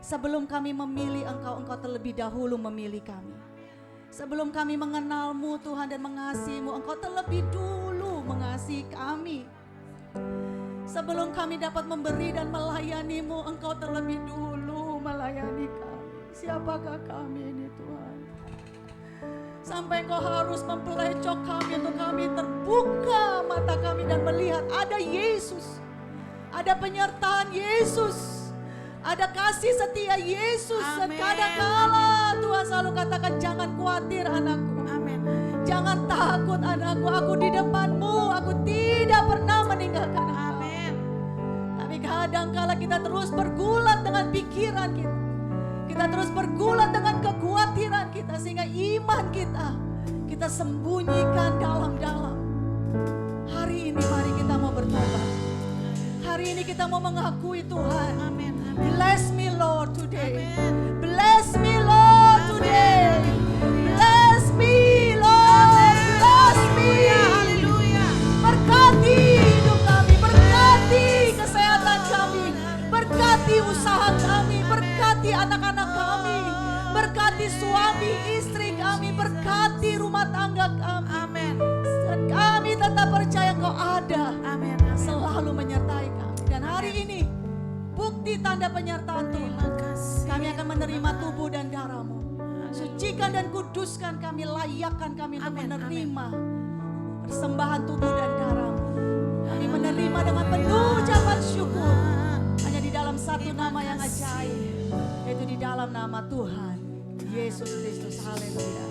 F: Sebelum kami memilih Engkau, Engkau terlebih dahulu memilih kami. Sebelum kami mengenal-Mu Tuhan dan mengasihi-Mu, Engkau terlebih dulu mengasihi kami. Sebelum kami dapat memberi dan melayani-Mu, Engkau terlebih dulu melayani kami. Siapakah kami ini Tuhan? Sampai Engkau harus mempelecok kami untuk kami terbuka mata kami dan melihat ada Yesus. Ada penyertaan Yesus. Ada kasih setia Yesus. Dan
B: Amin.
F: kadang-kala Tuhan selalu katakan jangan khawatir anakku.
B: Amin.
F: Jangan takut anakku, aku di depanmu, aku tidak pernah meninggalkan engkau.
B: Amin.
F: Tapi kadangkala kita terus bergulat dengan pikiran kita. Kita terus bergulat dengan kekhawatiran kita, sehingga iman kita sembunyikan dalam-dalam. Hari ini mari kita mau bertobat. Hari ini kita mau mengakui Tuhan.
B: Amin.
F: Bless me Lord today.
B: Amin.
F: Bless me Lord today. Bless me Lord. Bless me.
B: Haleluya.
F: Berkati hidup kami, berkati kesehatan kami, berkati usaha kami, berkati anak-anak kami, berkati suami istri kami, berkati rumah tangga kami.
B: Amin.
F: Dan kami tetap percaya Kau ada,
B: Amin.
F: selalu menyertai kami. Dan hari ini bukti tanda penyertaan Tuhan,
B: Terima kasih.
F: kami akan menerima tubuh dan darah-Mu. Sucikan dan kuduskan kami, layakkan kami untuk
B: Amin,
F: menerima persembahan tubuh dan darah-Mu. Kami menerima dengan penuh ucapan syukur. Hanya di dalam satu nama yang ajaib, yaitu di dalam nama Tuhan Yesus Kristus. Haleluya.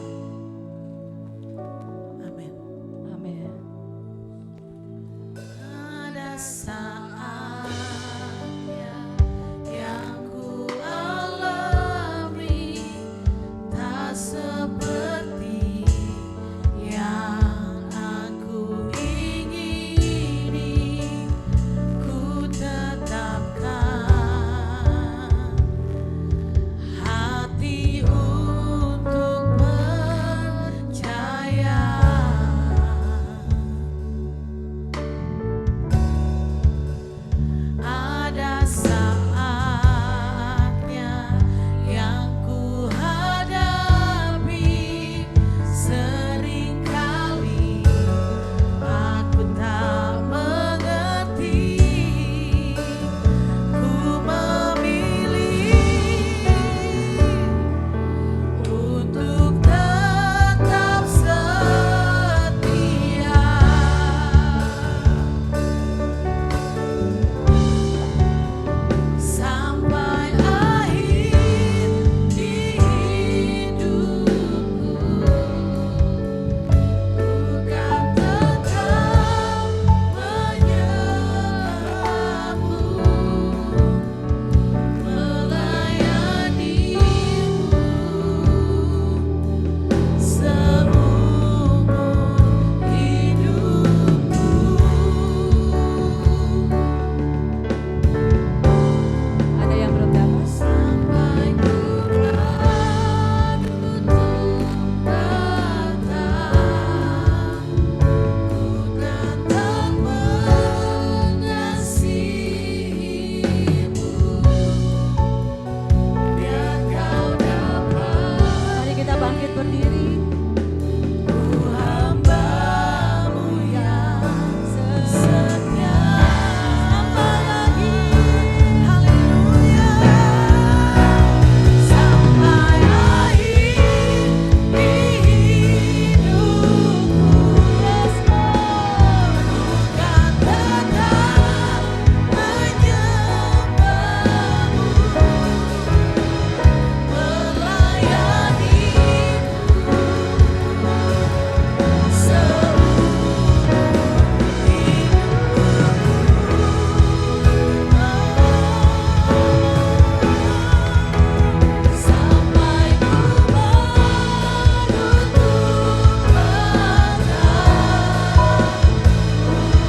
B: Amin.
F: Amin.
B: Ada saatnya yang ku alami, tak seperti yang aku ingini. Ku tetapkan hati untuk percaya. Ada saatnya yang ku hadapi, seringkali aku tak mengerti. Ku memilih untuk tetap setia. Sampai akhir di hidupku, ku kan tetap menyembahmu, melayanimu seumur hidupku.
F: Ada yang belum dapat?
B: Sampai ku tutup mata, ku tetap mengasihimu, biar kau dapat.
F: Mari kita bangkit berdiri.
B: Ku hamba-Mu yang setia. Sampai akhir, haleluya. Sampai akhir di hidupku, ku kan tetap menyembahmu, melayanimu sampai ku menutup mata, ku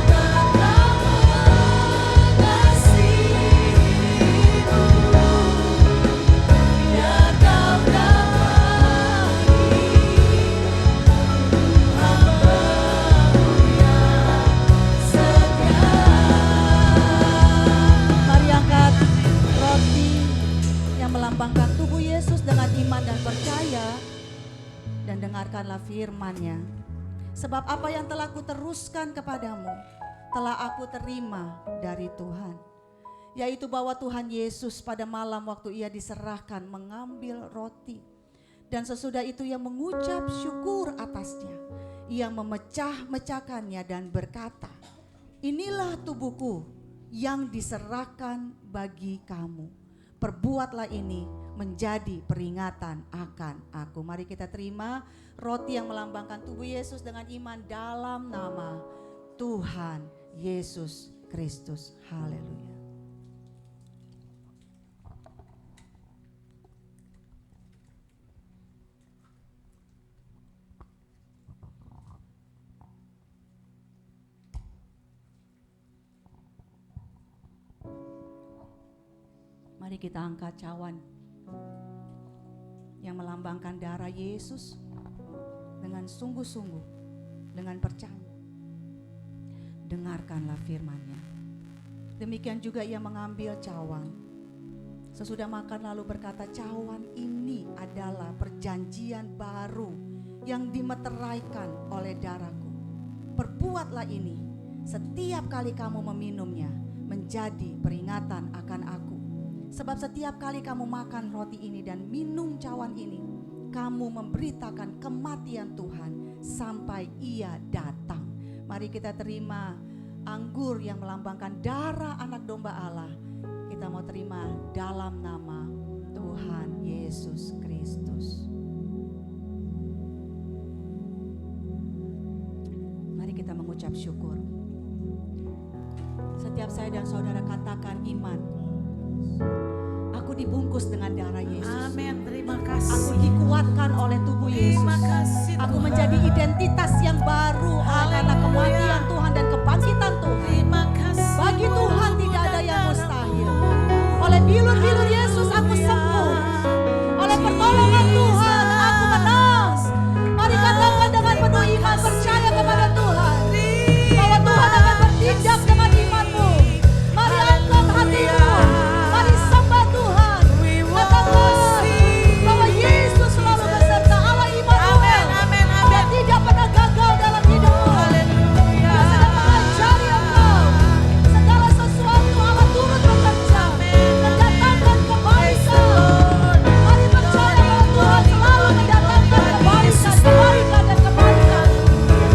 B: tetap mengasihimu, biar kau dapat
F: Mari angkat roti yang melambangkan tubuh Yesus dengan iman dan percaya, dan dengarkanlah firman-Nya. Sebab apa yang telah kuteruskan kepadamu telah aku terima dari Tuhan, yaitu bahwa Tuhan Yesus pada malam waktu Ia diserahkan mengambil roti, dan sesudah itu Ia mengucap syukur atasnya. Ia memecah-mecahkannya dan berkata, "Inilah tubuhku yang diserahkan bagi kamu. Perbuatlah ini menjadi peringatan akan aku. Mari kita terima roti yang melambangkan tubuh Yesus dengan iman dalam nama Tuhan Yesus Kristus. Haleluya. Mari kita angkat cawan yang melambangkan darah Yesus dengan sungguh-sungguh, dengan percaya. Dengarkanlah firman-Nya. Demikian juga ia mengambil cawan. Sesudah makan lalu berkata, cawan ini adalah perjanjian baru yang dimeteraikan oleh darahku. Perbuatlah ini setiap kali kamu meminumnya menjadi peringatan akan aku. Sebab setiap kali kamu makan roti ini dan minum cawan ini, kamu memberitakan kematian Tuhan sampai Ia datang. Mari kita terima anggur yang melambangkan darah anak domba Allah. Kita mau terima dalam nama Tuhan Yesus Kristus. Mari kita mengucap syukur. Setiap saya dan saudara katakan iman. Aku dibungkus dengan darah Yesus.
B: Amin. Terima
F: Aku
B: kasih.
F: dikuatkan oleh tubuh Yesus.
B: Terima kasih
F: Aku
B: Tuhan.
F: menjadi identitas yang baru karena
B: Haleluya.
F: kematian Tuhan dan kebangkitan Tuhan.
B: Terima kasih.
F: Bagi Tuhan tidak ada yang mustahil. Oleh bilur-bilur Yesus aku sembuh. Oleh pertolongan Tuhan aku menang. Mari katakan dengan penuh iman, percaya kepada Tuhan bahwa Tuhan akan bertindak dengan imanmu. Mari angkat hatimu. Mari sembah Tuhan. Katakan bahwa Yesus selalu beserta Allah Immanuel.
B: Amin, amin,
F: Dia
B: amin.
F: tidak pernah gagal dalam hidupmu. Dia sedang mengajari engkau. Segala sesuatu Allah turut bekerja. Mendatangkan kebaikan. Mari percaya bahwa Tuhan selalu mendatangkan kebaikan, kebaikan dan kebaikan.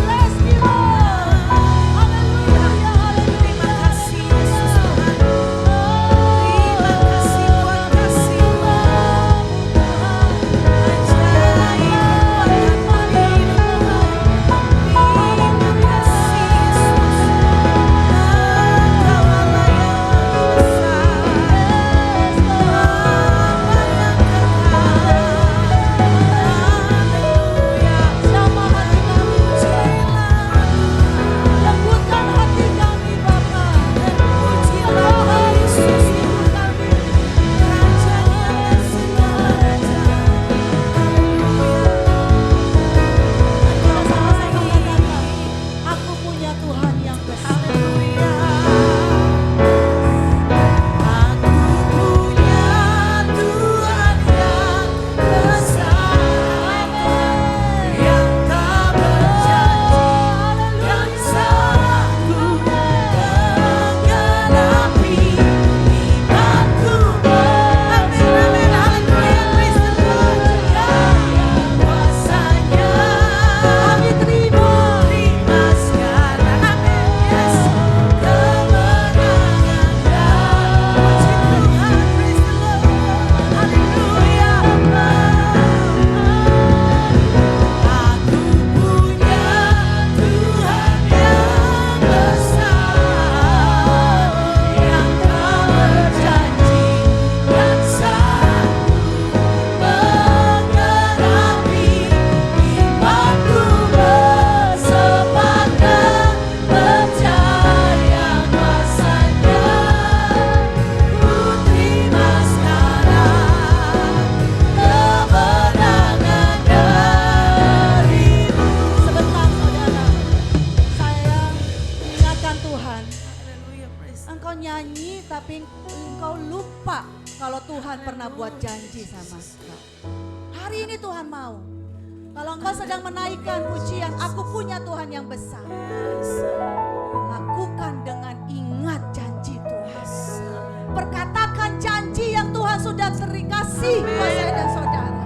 F: Bless me Lord. Haleluya, haleluya.
B: Terima kasih Yesus Tuhan. Terima kasih buat kasih-Mu. Ajaib buat hidupmu. Terima kasih Yesus. Engkau Allah yang besar.
F: Jamah hati kami, lembutkan hati kami Bapa. Pujilah Yesus Ibu kami. Kita sama-sama katakan, aku punya Tuhan yang besar. Kami terima. Sebentar saudara, saya ingatkan Tuhan. Engkau nyanyi tapi engkau lupa kalau Tuhan pernah buat janji sama engkau. Hari ini Tuhan mau. Kalau engkau sedang menaikkan pujian, aku punya Tuhan yang besar. Lakukan dengan ingat janji Tuhan. Perkatakan janji yang Tuhan sudah kasih buat saya dan saudara.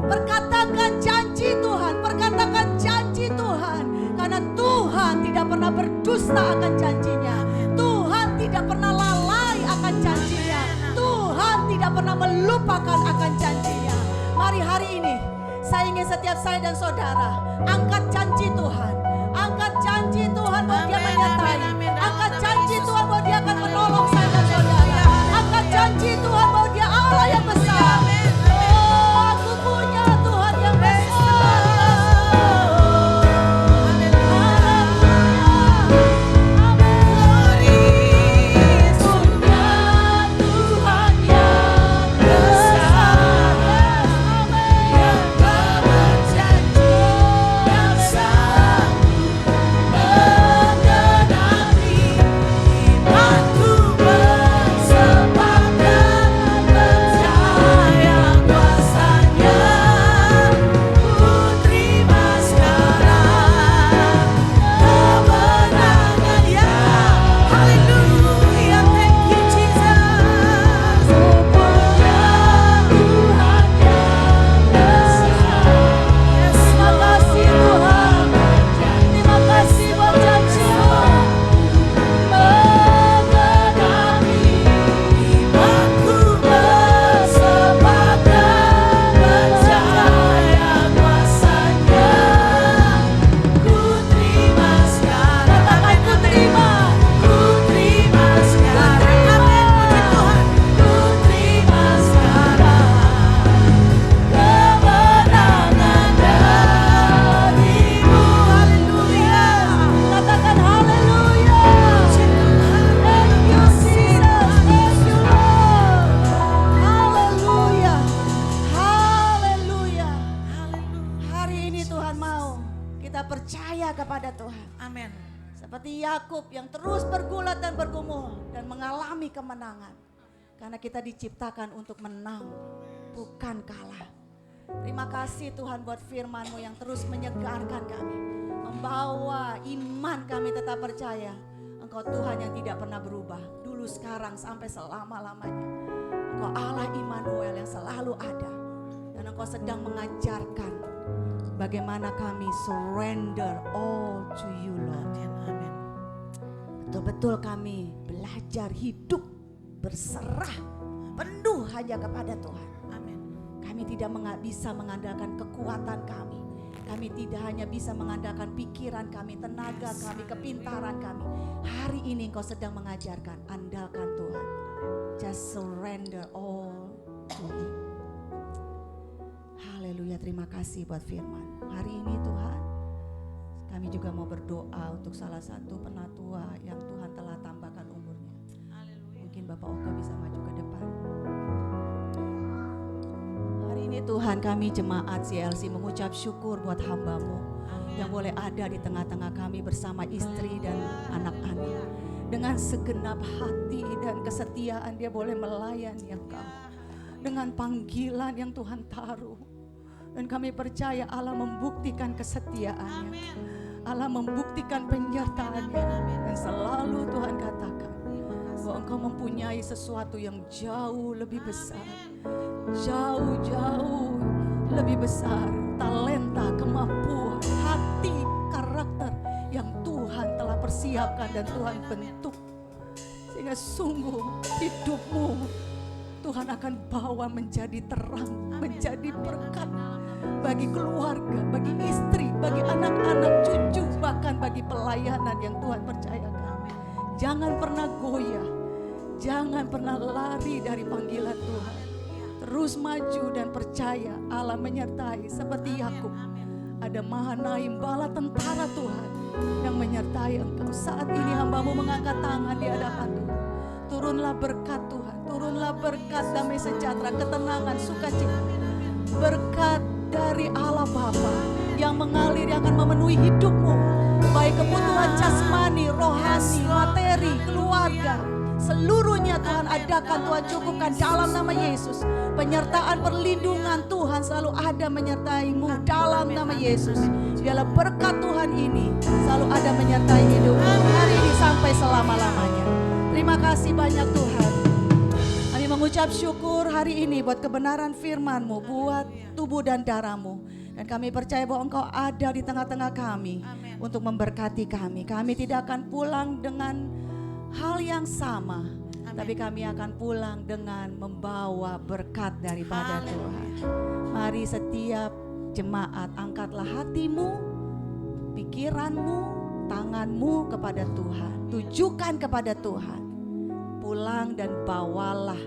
F: Perkatakan janji Tuhan, perkatakan janji Tuhan. Karena Tuhan tidak pernah berdusta akan janjinya. Tuhan tidak pernah lalai akan janjinya. Tuhan tidak tidak pernah melupakan akan janjinya. Mari hari ini saya ingin setiap saya dan saudara angkat janji Tuhan. Angkat janji Tuhan bahwa Dia menyertai. Angkat janji Tuhan bahwa Dia akan menolong saya dan saudara. Angkat janji Tuhan bahwa Dia Allah yang besar. Oh, aku punya Tuhan yang besar. Kepada Tuhan.
B: Amin.
F: Seperti Yakub yang terus bergulat dan bergumul dan mengalami kemenangan. Karena kita diciptakan untuk menang, bukan kalah. Terima kasih Tuhan buat firman-Mu yang terus menyegarkan kami. Membawa iman kami tetap percaya. Engkau Tuhan yang tidak pernah berubah. Dulu, sekarang, sampai selama-lamanya. Engkau Allah Immanuel yang selalu ada. Dan Engkau sedang mengajarkan bagaimana kami surrender all to you, Lord.
B: Amin.
F: Betul-betul kami belajar hidup berserah penuh hanya kepada Tuhan.
B: Amin.
F: Kami tidak bisa mengandalkan kekuatan kami. Kami tidak hanya bisa mengandalkan pikiran kami, tenaga kami, kepintaran kami. Hari ini Engkau sedang mengajarkan, andalkan Tuhan. Just surrender all to Him. Haleluya, terima kasih buat firman. Hari ini Tuhan, kami juga mau berdoa untuk salah satu penatua yang Tuhan telah tambahkan umurnya. Mungkin Bapak Oka bisa maju ke depan. Hari ini Tuhan, kami jemaat CLC mengucap syukur buat hamba-Mu yang boleh ada di tengah-tengah kami bersama istri dan anak-anak. Dengan segenap hati dan kesetiaan dia boleh melayani Engkau. Dengan panggilan yang Tuhan taruh. Dan kami percaya Allah membuktikan kesetiaannya. Allah membuktikan penyertaannya. Dan selalu Tuhan katakan bahwa Engkau mempunyai sesuatu yang jauh lebih besar. Jauh-jauh lebih besar. Talenta, kemampuan, hati, karakter yang Tuhan telah persiapkan dan Tuhan bentuk. Sehingga sungguh hidupmu Tuhan akan bawa menjadi terang, menjadi berkat bagi keluarga, bagi istri, bagi anak-anak, cucu, bahkan bagi pelayanan yang Tuhan percayakan. Jangan pernah goyah, jangan pernah lari dari panggilan Tuhan. Terus maju dan percaya Allah menyertai seperti Yakub. Ada Mahanaim, bala tentara Tuhan yang menyertai engkau. Saat ini hamba-Mu mengangkat tangan di hadapan Tuhan. Turunlah berkat Tuhan, turunlah berkat damai sejahtera, ketenangan, sukacita. Berkat dari Allah Bapa yang mengalir, yang akan memenuhi hidupmu. Baik kebutuhan jasmani, rohani, materi, keluarga. Seluruhnya Tuhan adakan, Tuhan cukupkan dalam nama Yesus. Penyertaan perlindungan Tuhan selalu ada menyertai-Mu dalam nama Yesus. Biarlah berkat Tuhan ini selalu ada menyertai hidupmu hari ini sampai selama-lamanya. Terima kasih banyak Tuhan. Kami mengucap syukur hari ini buat kebenaran firman-Mu, buat tubuh dan darah-Mu. Dan kami percaya bahwa Engkau ada di tengah-tengah kami untuk memberkati kami. Kami tidak akan pulang dengan hal yang sama. tapi kami akan pulang dengan membawa berkat daripada Tuhan. Mari setiap jemaat angkatlah hatimu, pikiranmu, tanganmu kepada Tuhan. Tujukan kepada Tuhan. Pulang dan bawalah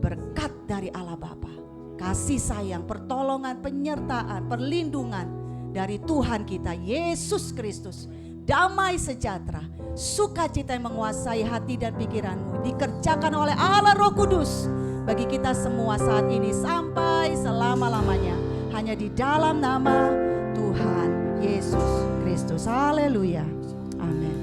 F: berkat dari Allah Bapa. Kasih sayang, pertolongan, penyertaan, perlindungan dari Tuhan kita Yesus Kristus. Damai sejahtera, sukacita yang menguasai hati dan pikiranmu dikerjakan oleh Allah Roh Kudus bagi kita semua saat ini sampai selama-lamanya, hanya di dalam nama Tuhan Yesus Kristus. Haleluya. Amin.